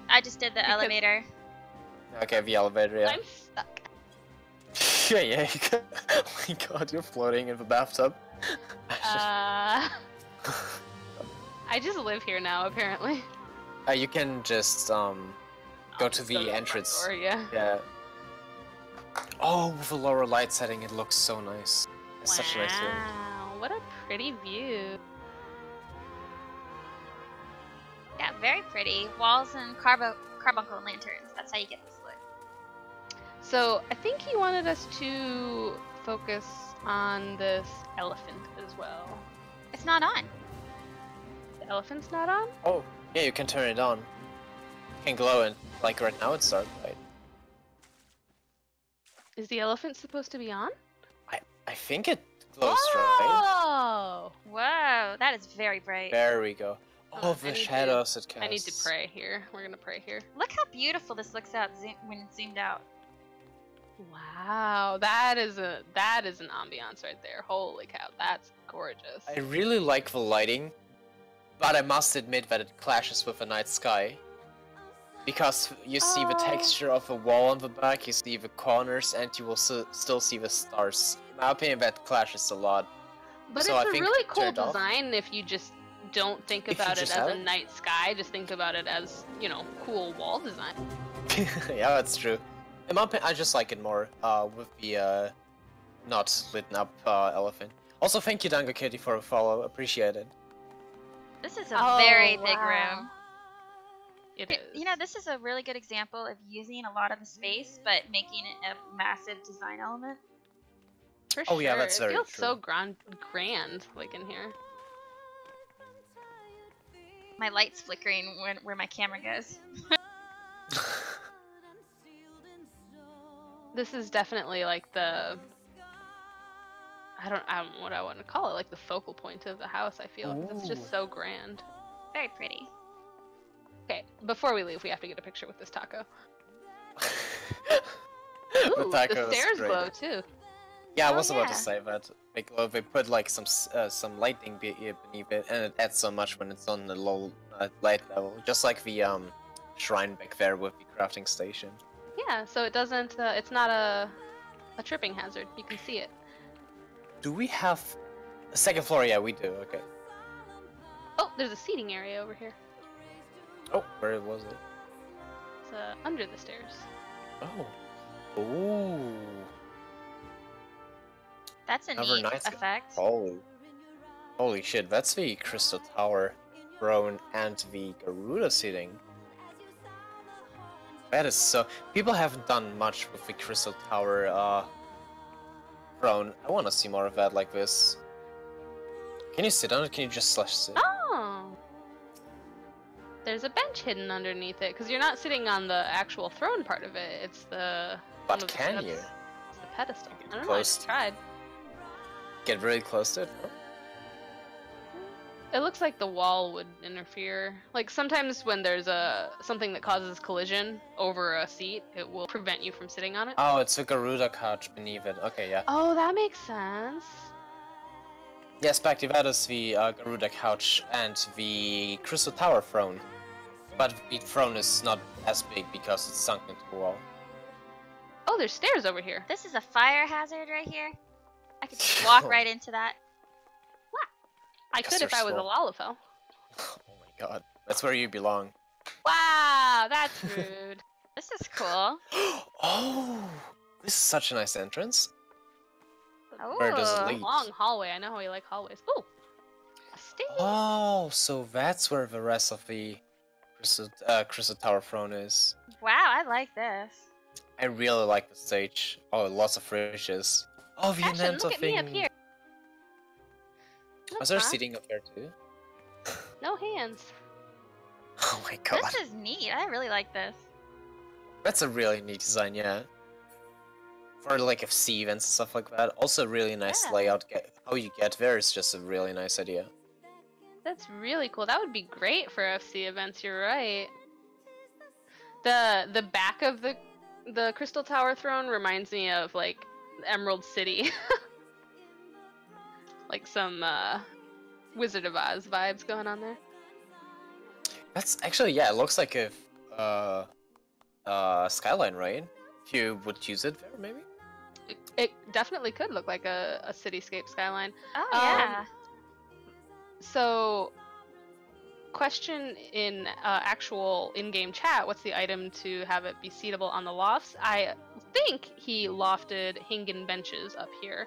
I just did the Because- elevator. Okay, the elevator, yeah. I'm stuck. Yeah. Oh my god, you're floating in the bathtub. I just live here now, apparently. You can just go I'll to just go the front entrance. door, yeah. Yeah. Oh, with the lower light setting, it looks so nice. It's such a nice view. Wow, what a pretty view. Yeah, very pretty. Walls and carbuncle lanterns. That's how you get this look. So I think he wanted us to focus on this elephant as well. It's not on. The elephant's not on? Oh, yeah, you can turn it on. You can glow it. Like right now, it's dark light. Is the elephant supposed to be on? I think it glows right. Oh! Whoa, that is very bright. There we go. Oh, Oh, I the need to- shadows it casts. I need to pray here. We're gonna pray here. Look how beautiful this looks out when it's zoomed out. Wow, that is an ambiance right there. Holy cow, that's gorgeous. I really like the lighting, but I must admit that it clashes with the night sky. Because you see the Oh. texture of the wall on the back, you see the corners, and you will still see the stars. In my opinion, that clashes a lot. But so I it's a think really cool turn it off. design if you just don't think If you about it just as have a it? night sky, just think about it as, you know, cool wall design. Yeah, that's true. In my opinion, I just like it more with the not lit up elephant. Also, thank you, Dango Kitty, for a follow. Appreciate it. This is a very big wow. room. It is. You know, this is a really good example of using a lot of the space, but making it a massive design element. For Oh, yeah, sure. that's it very feels true. so grand, like in here. My light's flickering where my camera goes. This is definitely like the I don't know what I want to call it, like the focal point of the house. I feel 'cause it's Ooh. just so grand. Very pretty. Okay, before we leave, we have to get a picture with this taco. The Ooh, taco the is stairs great. glow too. Yeah, I Oh, was about yeah. to say that. They glow. They put like some lighting beneath it, and it adds so much when it's on the low light level. Just like the shrine back there with the crafting station. Yeah, so it doesn't. It's not a tripping hazard. You can see it. Do we have a second floor? Yeah, we do. Okay. Oh, there's a seating area over here. Oh, where was it? It's under the stairs. Oh. Ooh. That's a Another neat nice effect. Holy shit! That's the Crystal Tower throne and the Garuda seating. That is so. People haven't done much with the Crystal Tower throne. I want to see more of that like this. Can you sit on it? Can you just sit? Oh. There's a bench hidden underneath it, because you're not sitting on the actual throne part of it. It's the. But one of the can steps. you? It's the pedestal. You I get don't know. I close just to- tried. Get really close to it. No? It looks like the wall would interfere. Like sometimes when there's something that causes collision over a seat, it will prevent you from sitting on it. Oh, it's a Garuda couch beneath it. Okay, yeah. Oh, that makes sense. Yes, back to that is the Garuda couch and the Crystal Tower throne. But the throne is not as big because it's sunk into the wall. Oh, there's stairs over here. This is a fire hazard right here. I could just walk right into that. I Because could if they're I was a slow. Lalafell. Oh my god. That's where you belong. Wow, that's rude. This is cool. Oh! This is such a nice entrance. Oh, Where does it lead? Long hallway. I know how you like hallways. Ooh, a stage. Oh, so that's where the rest of the Crystal Tower throne is. wow, I like this. I really like the stage. Oh, lots of fridges. Oh, the Ashton, Anento look at thing. me up here. Was there Huh? seating up there too? No hands. Oh my god. This is neat. I really like this. That's a really neat design, yeah. For like a sea events and stuff like that. Also really nice Yeah. layout. How you get there is just a really nice idea. That's really cool. That would be great for FC events. You're right. The back of the Crystal Tower throne reminds me of like Emerald City. Like some Wizard of Oz vibes going on there. That's actually, yeah, it looks like a skyline, right? If you would use it there, maybe. It definitely could look like a cityscape skyline. Oh yeah. So, question in actual in-game chat, what's the item to have it be seatable on the lofts? I think he lofted Hingen benches up here.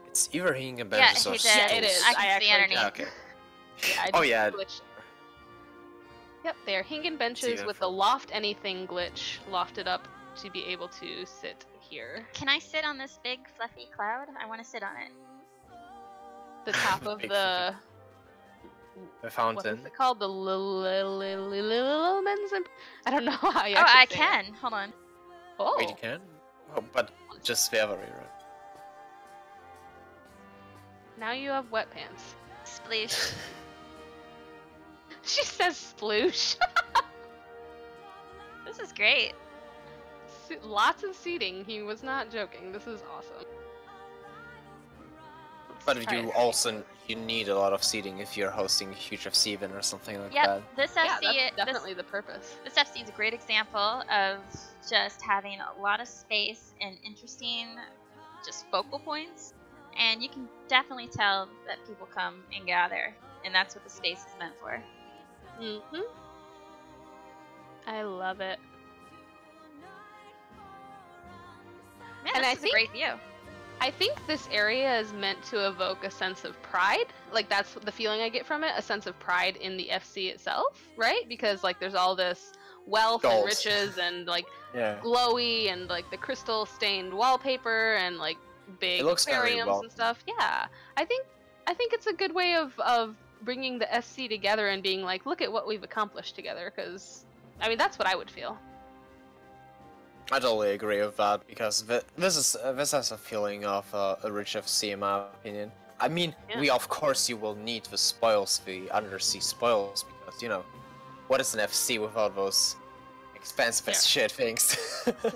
It's either hanging Yeah, benches or he did. stools. Yeah, it is. I can see actually underneath. Yeah, okay. Yeah, I Oh, just yeah. glitched. Yep, they are Hingen See benches that with the from- loft anything glitch lofted up to be able to sit here. Can I sit on this big fluffy cloud? I want to sit on it. The top of Big the The what fountain. is it called? The Lillemans? I don't know how you Oh, I actually say it. can. Hold on. Oh, Wait, you can? Oh, but just Sverry, right? now you have wet pants. Sploosh. She says sploosh. This is great. Lots of seating. He was not joking. This is awesome. But Let's you try it. also need a lot of seating if you're hosting a huge FC event or something like Yep, that. this Yeah, FC, that's definitely the purpose. this FC is a great example of just having a lot of space and interesting, just focal points, and you can definitely tell that people come and gather, and that's what the space is meant for. Mm-hmm. I love it. Man, And this I is a think- great view. I think this area is meant to evoke a sense of pride. Like, that's the feeling I get from it, a sense of pride in the FC itself, right? Because, like, there's all this wealth and Gold. riches and, like, Yeah. glowy and, like, the crystal-stained wallpaper and, like, big It looks very aquariums well. and stuff. Yeah. I think it's a good way of bringing the FC together and being like, look at what we've accomplished together, because, I mean, that's what I would feel. I totally agree with that because this has a feeling of a rich FC in my opinion. I mean, Yeah. of course you will need the spoils, the undersea spoils, because you know, what is an FC without those expensive as shit things?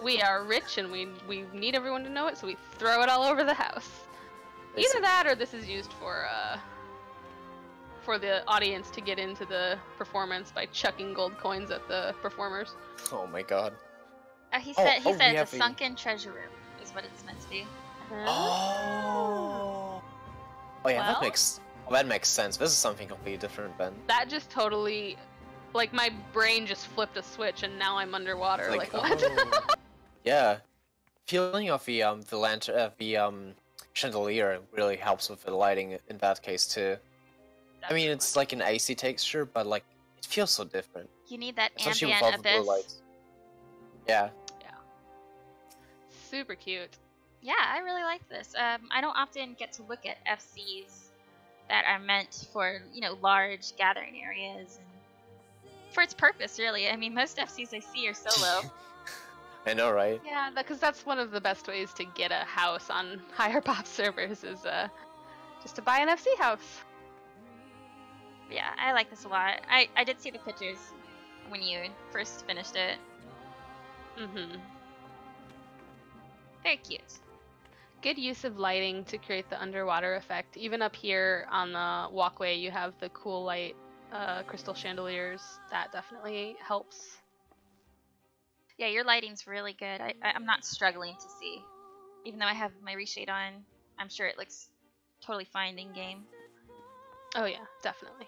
We are rich and we need everyone to know it, so we throw it all over the house. Either that or this is used for the audience to get into the performance by chucking gold coins at the performers. Oh my god. He Oh, said, we it's have a the- sunken treasure room, is what it's meant to be. Oh. Oh yeah, Well- that makes sense. This is something completely different then. That just totally, like, my brain just flipped a switch and now I'm underwater. Like, what? oh. Yeah. Feeling of the lantern, the chandelier really helps with the lighting in that case too. I mean, it's like an AC texture, but like it feels so different, You need that especially with ambient all the blue abyss. lights. Yeah. super cute. Yeah, I really like this. I don't often get to look at FCs that are meant for, large gathering areas and for its purpose, really. I mean, most FCs I see are solo. I know, right? Yeah, because that's one of the best ways to get a house on higher pop servers is just to buy an FC house. Yeah, I like this a lot. I did see the pictures when you first finished it. Mm-hmm. Very cute. Good use of lighting to create the underwater effect. Even up here on the walkway, you have the cool light crystal chandeliers. That definitely helps. Yeah, your lighting's really good. I'm not struggling to see. Even though I have my reshade on, I'm sure it looks totally fine in game. Oh yeah, definitely.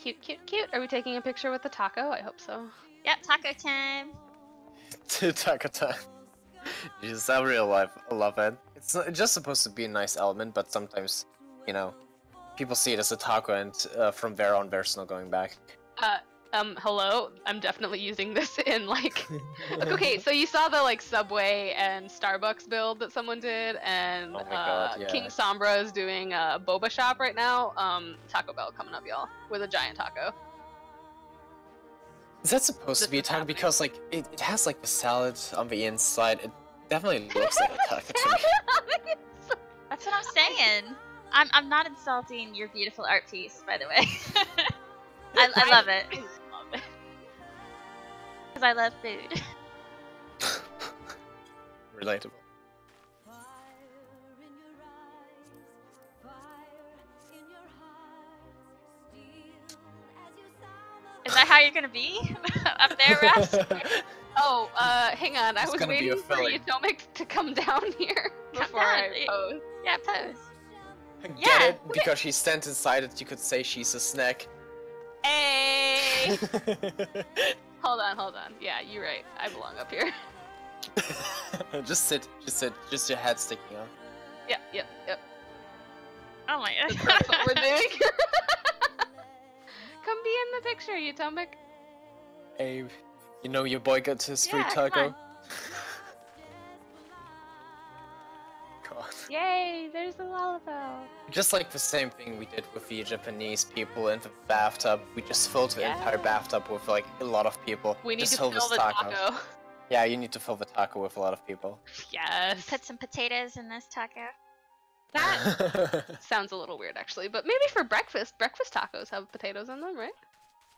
Cute, cute, cute. Are we taking a picture with the taco? I hope so. Yep, taco time. Taco time. Jesus, I really love it. It's just supposed to be a nice element, but sometimes, people see it as a taco, and from there on, there's no going back. Hello? I'm definitely using this in, like... Okay, so you saw the, like, Subway and Starbucks build that someone did, and Oh my God, yeah. King Sombra is doing a boba shop right now. Taco Bell coming up, y'all, with a giant taco. Is that supposed to be a This is taco? happening. Because, like, it has, like, the salad on the inside. It definitely looks like a taco to me. That's what I'm saying. I'm not insulting your beautiful art piece, by the way. I love it. I love it. Because I love food. Relatable. that how you're gonna be up there, Raps? Oh, hang on. I It's was gonna be a waiting for filling. Utomic to come down here Come before down. I pose. Yeah, pose. Get Yeah. it? Because she stands inside it, you could say she's a snack. Hey! Hold on. Yeah, you're right. I belong up here. Just sit. Just your head sticking out. Yep. Oh my god. That's what we're doing. Come be in the picture, Utomic. Hey, you know your boy got his free Yeah, come taco? on. God. Yay, there's a Lalafell. Just like the same thing we did with the Japanese people in the bathtub, we just filled the entire Yeah. bathtub with like a lot of people. We need just to fill this the taco. Yeah, you need to fill the taco with a lot of people. Yes. Put some potatoes in this taco. That sounds a little weird, actually. But maybe for breakfast tacos have potatoes in them, right?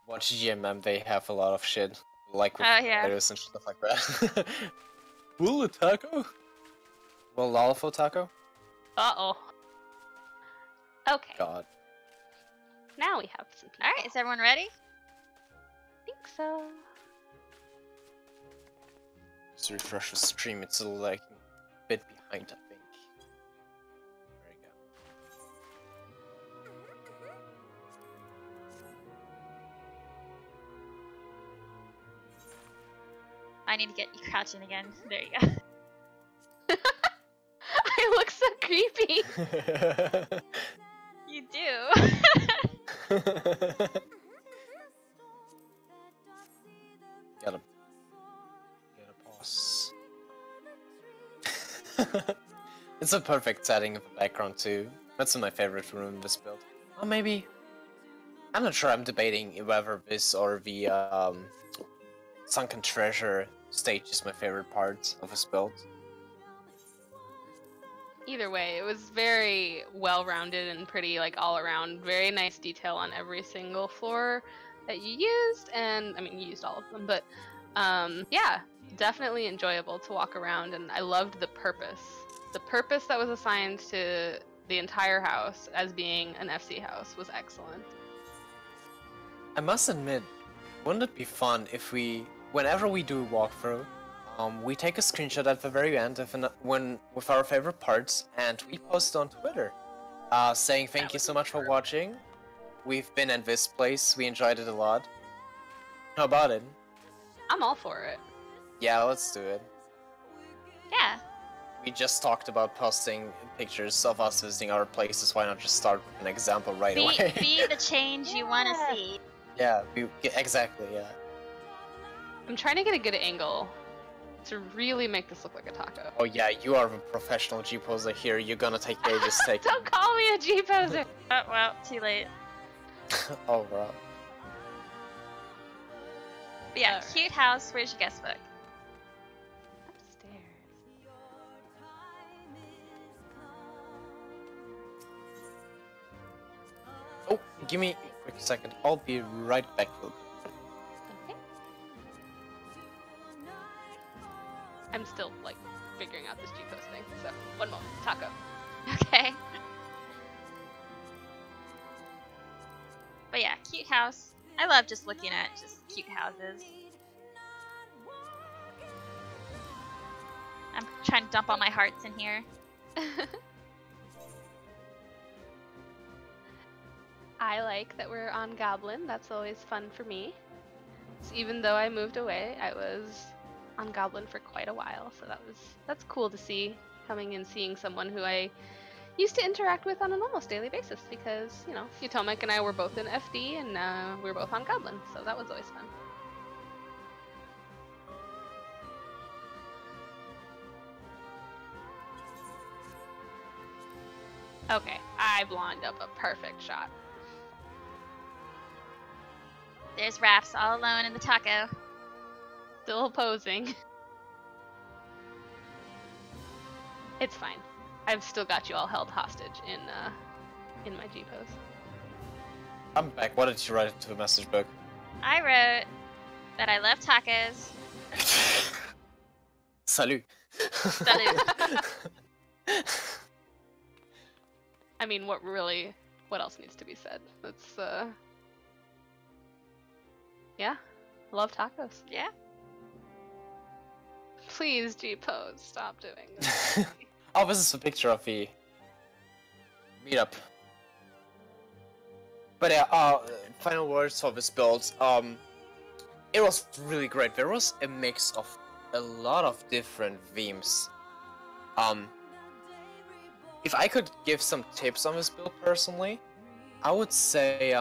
Watch GMM, they have a lot of shit. Like with Oh, yeah. potatoes and stuff like that. Will a taco? Will Lalafell taco? Uh-oh. Okay, God. now we have some people. Alright, is everyone ready? I think so. Just refresh the stream, it's a like a bit behind, I think. There you go. I need to get you crouching again. There you go. I look so creepy. You do. Gotta pause. It's a perfect setting of the background too. That's my favorite room in this build. Or maybe I'm not sure. I'm debating whether this or the Sunken Treasure stage is my favorite part of this build. Either way, it was very well-rounded and pretty, like, all around. Very nice detail on every single floor that you used, and I mean, you used all of them, but yeah, definitely enjoyable to walk around, and I loved the purpose. The purpose that was assigned to the entire house as being an FC house was excellent. I must admit, wouldn't it be fun if whenever we do a walkthrough, we take a screenshot at the very end with our favorite parts, and we post on Twitter, saying thank you so much for watching. We've been in this place, we enjoyed it a lot. How about it? I'm all for it. Yeah, let's do it. Yeah. We just talked about posting pictures of us visiting our places. Why not just start with an example right away? Be the change you want to Yeah. see. Yeah, exactly. Yeah. I'm trying to get a good angle to really make this look like a taco. Oh yeah, you are a professional G-poser here. You're gonna take ages taking. Don't call me a G-poser! Oh, well, too late. Oh bro. But yeah, Alright. cute house. Where's your guest book? Upstairs. Oh, give me a quick second. I'll be right back. Okay. I'm still, like, figuring out this G-post thing, so one moment. Taco. Okay. But yeah, cute house. I love just looking at just cute houses. I'm trying to dump all my hearts in here. I like that we're on Goblin. That's always fun for me. So even though I moved away, I was on Goblin for quite a while, so that's cool to see, coming and seeing someone who I used to interact with on an almost daily basis, because, you know, Utomic and I were both in FD, and we were both on Goblin, so that was always fun. Okay, I've lined up a perfect shot. There's Raps all alone in the taco. Still posing. It's fine. I've still got you all held hostage in my G pose. I'm back. What did you write into the message book? I wrote that I love tacos. Salut. Salut. I mean, what else needs to be said? That's Yeah. Love tacos. Yeah. Please, G-Pose, stop doing this. Oh, this is a picture of the meetup. But yeah, final words for this build. It was really great. There was a mix of a lot of different themes. If I could give some tips on this build personally, I would say,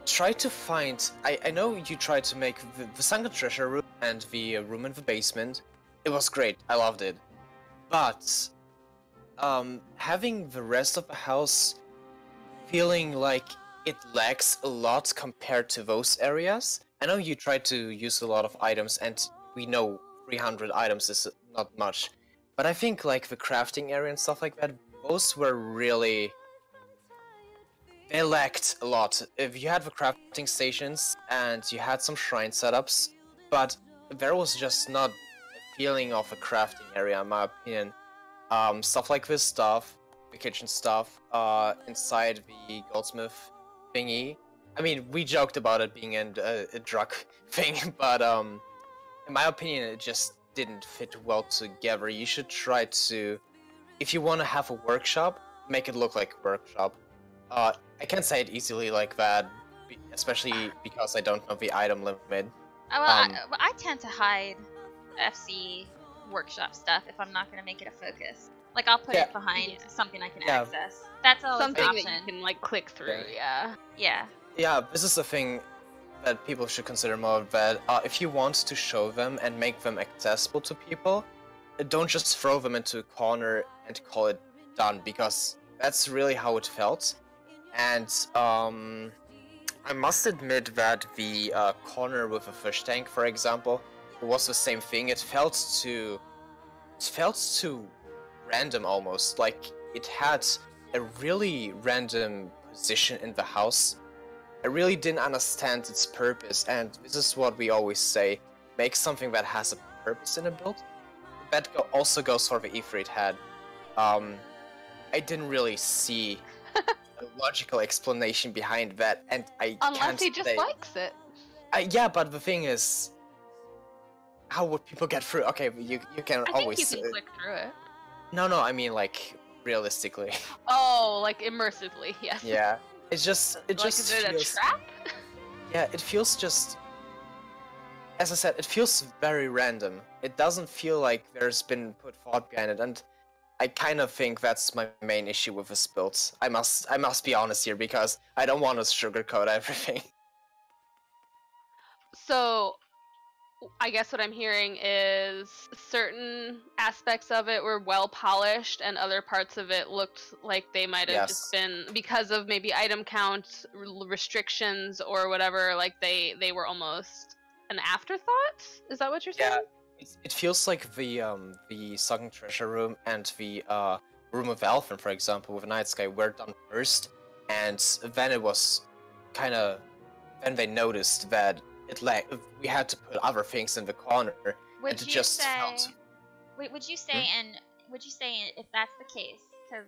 try to find... I know you tried to make the sunken treasure room and the room in the basement. It was great, I loved it. But, having the rest of the house feeling like it lacks a lot compared to those areas. I know you tried to use a lot of items, and we know 300 items is not much. But I think like the crafting area and stuff like that, those were really... They lacked a lot. If you had the crafting stations and you had some shrine setups, but there was just not a feeling of a crafting area in my opinion. Stuff like this stuff, the kitchen stuff, inside the goldsmith thingy. I mean, we joked about it being a drug thing, but in my opinion, it just didn't fit well together. You should try to, if you want to have a workshop, make it look like a workshop. I can't say it easily like that, especially because I don't know the item limit. I tend to hide FC workshop stuff if I'm not going to make it a focus. Like, I'll put it behind something I can access. That's always something an option. that you can, like, click through, yeah. Yeah. Yeah, this is the thing that people should consider more, that if you want to show them and make them accessible to people, don't just throw them into a corner and call it done, because that's really how it felt. And I must admit that the corner with a fish tank, for example, was the same thing. It felt too random almost. Like it had a really random position in the house. I really didn't understand its purpose, and this is what we always say: make something that has a purpose in a build. That also goes for the Ifrit head. I didn't really see a logical explanation behind that, and Unless he just likes it. Yeah, but the thing is, how would people get through? Okay, you can always. I think you can click through it. No, I mean like realistically. Oh, like immersively, yes. Yeah, it just is it feels, a trap? Yeah, it feels just. As I said, it feels very random. It doesn't feel like there's been put thought behind it, and I kind of think that's my main issue with this build. I must be honest here, because I don't want to sugarcoat everything. So, I guess what I'm hearing is certain aspects of it were well polished, and other parts of it looked like they might have just been, because of maybe item count restrictions or whatever, like they were almost an afterthought? Is that what you're saying? Yeah, it feels like the sunken treasure room and the room of Alphen, for example, with Night Sky were done first, and then it was kind of, then they noticed that we had to put other things in the corner. Would and it you just say? felt... Wait, would you say if that's the case? Because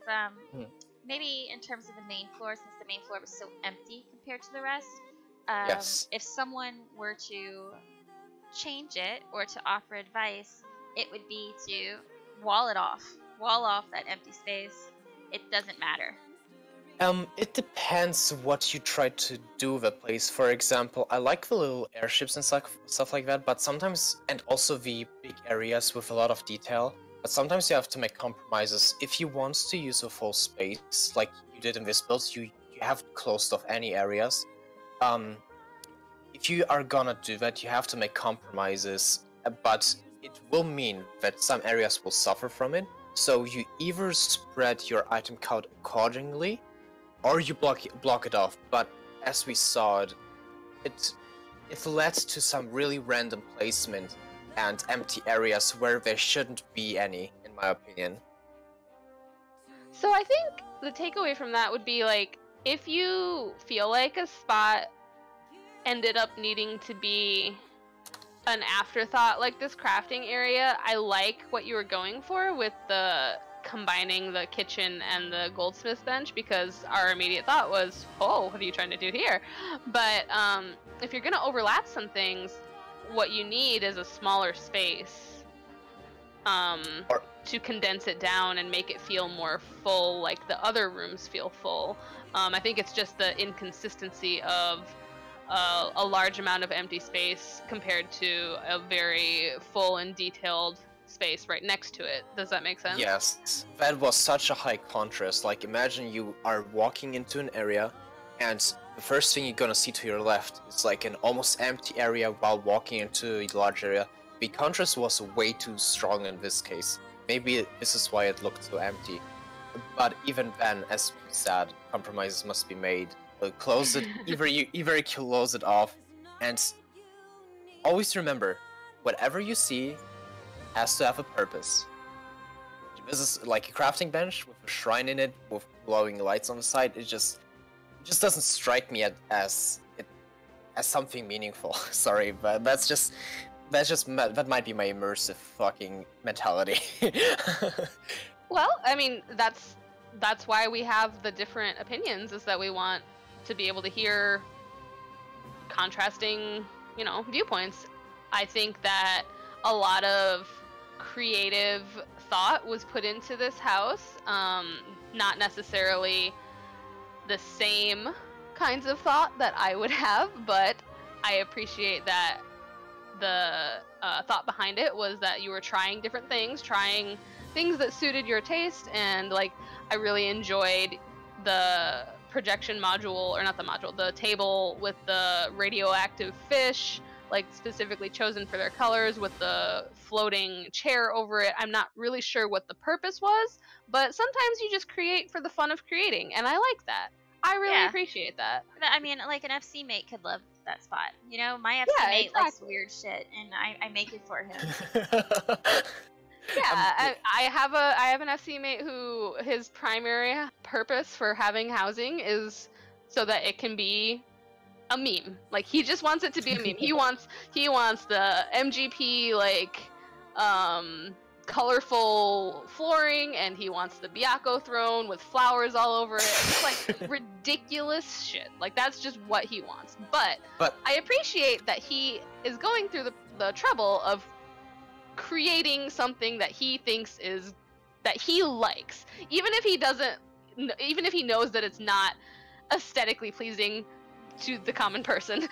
maybe in terms of the main floor, since the main floor was so empty compared to the rest, Yes. if someone were to change it or to offer advice, it would be to wall off that empty space. It doesn't matter. It depends what you try to do with the place. For example, I like the little airships and stuff like that, but sometimes, and also the big areas with a lot of detail, but sometimes you have to make compromises. If you want to use a full space, like you did in this build, you have closed off any areas. If you are gonna do that, you have to make compromises, but it will mean that some areas will suffer from it. So you either spread your item count accordingly, or you block it off. But as we saw it led to some really random placement and empty areas where there shouldn't be any, in my opinion. So I think the takeaway from that would be, like, if you feel like a spot ended up needing to be an afterthought, like this crafting area, I like what you were going for with the combining the kitchen and the goldsmith's bench, because our immediate thought was, oh, what are you trying to do here? But if you're gonna overlap some things, what you need is a smaller space to condense it down and make it feel more full, like the other rooms feel full. I think it's just the inconsistency of a large amount of empty space compared to a very full and detailed space right next to it. Does that make sense? Yes, that was such a high contrast. Like, imagine you are walking into an area and the first thing you're gonna see to your left is like an almost empty area while walking into a large area. The contrast was way too strong in this case. Maybe this is why it looked so empty. But even then, as we said, compromises must be made. Close it, either you close it off, and always remember, whatever you see has to have a purpose. This is like a crafting bench with a shrine in it with glowing lights on the side. It just doesn't strike me as something meaningful. Sorry, but that might be my immersive fucking mentality. Well, I mean, that's why we have the different opinions, is that we want to be able to hear contrasting, viewpoints. I think that a lot of creative thought was put into this house, not necessarily the same kinds of thought that I would have, but I appreciate that the thought behind it was that you were trying different things, trying things that suited your taste, and like I really enjoyed the projection module, or not the module, the table with the radioactive fish, like specifically chosen for their colors, with the floating chair over it. I'm not really sure what the purpose was, but sometimes you just create for the fun of creating, and I like that. I really appreciate that. I mean, like an FC mate could love that spot. My FC mate likes weird shit, and I make it for him. Yeah, I have an FC mate who his primary purpose for having housing is so that it can be a meme. Like, he just wants it to be a meme. He wants the MGP colorful flooring, and he wants the Byakko throne with flowers all over it. It's like ridiculous shit. Like, that's just what he wants. But I appreciate that he is going through the trouble of creating something that he thinks that he likes, even if he knows that it's not aesthetically pleasing to the common person.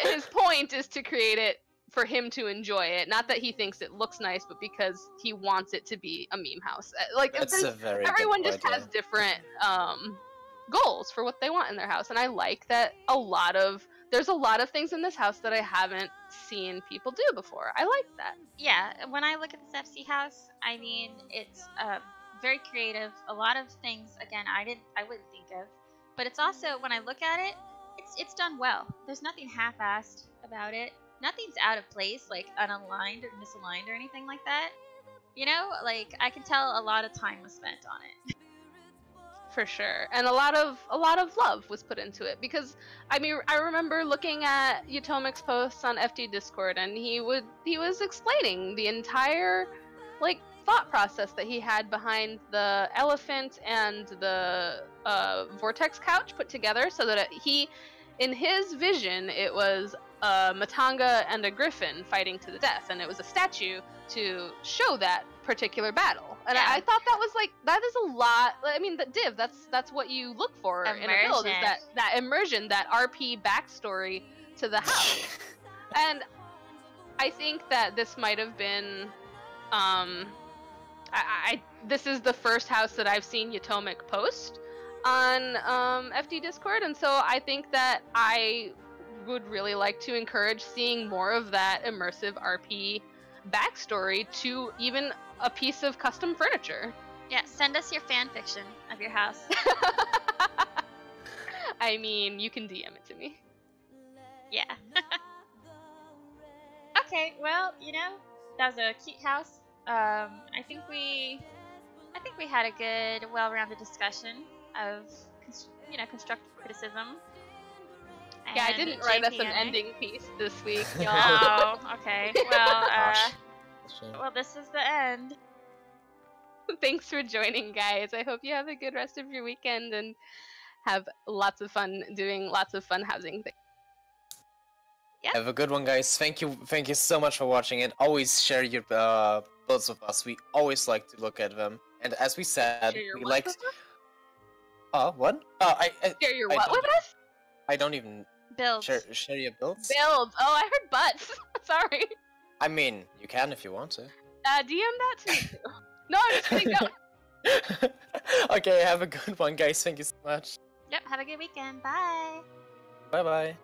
His point is to create it for him to enjoy it, not that he thinks it looks nice, but because he wants it to be a meme house. Like, everyone just has different goals for what they want in their house, and I like that there's a lot of things in this house that I haven't seen people do before. I like that. Yeah, when I look at this FC house, I mean, it's very creative. A lot of things, again, I wouldn't think of. But it's also, when I look at it, it's done well. There's nothing half-assed about it. Nothing's out of place, like unaligned or misaligned or anything like that. Like, I can tell a lot of time was spent on it. For sure. And a lot of love was put into it, because I mean, I remember looking at Yatomic's posts on FD Discord, and he was explaining the entire thought process that he had behind the elephant and the vortex couch put together, so that in his vision, it was a Matanga and a griffin fighting to the death, and it was a statue to show that particular battle. And I thought that is a lot. I mean, that's what you look for in a build, is that immersion, that RP backstory to the house. And I think that this might have been, this is the first house that I've seen Yatomic post on FD Discord, and so I think that I would really like to encourage seeing more of that immersive RP backstory to even a piece of custom furniture. Yeah, send us your fan fiction of your house. I mean, you can DM it to me. Yeah. Okay, well, that was a cute house. I think we had a good, well-rounded discussion of, constructive criticism. Yeah, I didn't write us an ending piece this week, y'all. Oh, okay. Well, well, this is the end. Thanks for joining, guys. I hope you have a good rest of your weekend and have lots of fun doing lots of fun housing things. Yeah. Have a good one, guys. Thank you so much for watching it. Always share your builds with us. We always like to look at them. And as we said, Share your we what like. with us? What? I Share your I what don't- with us? I don't even Builds. share your builds. Builds. Oh, I heard butts. Sorry. I mean, you can if you want to. DM that to me too. No, I'm just kidding. No. Okay, have a good one, guys. Thank you so much. Yep. Have a good weekend. Bye. Bye bye.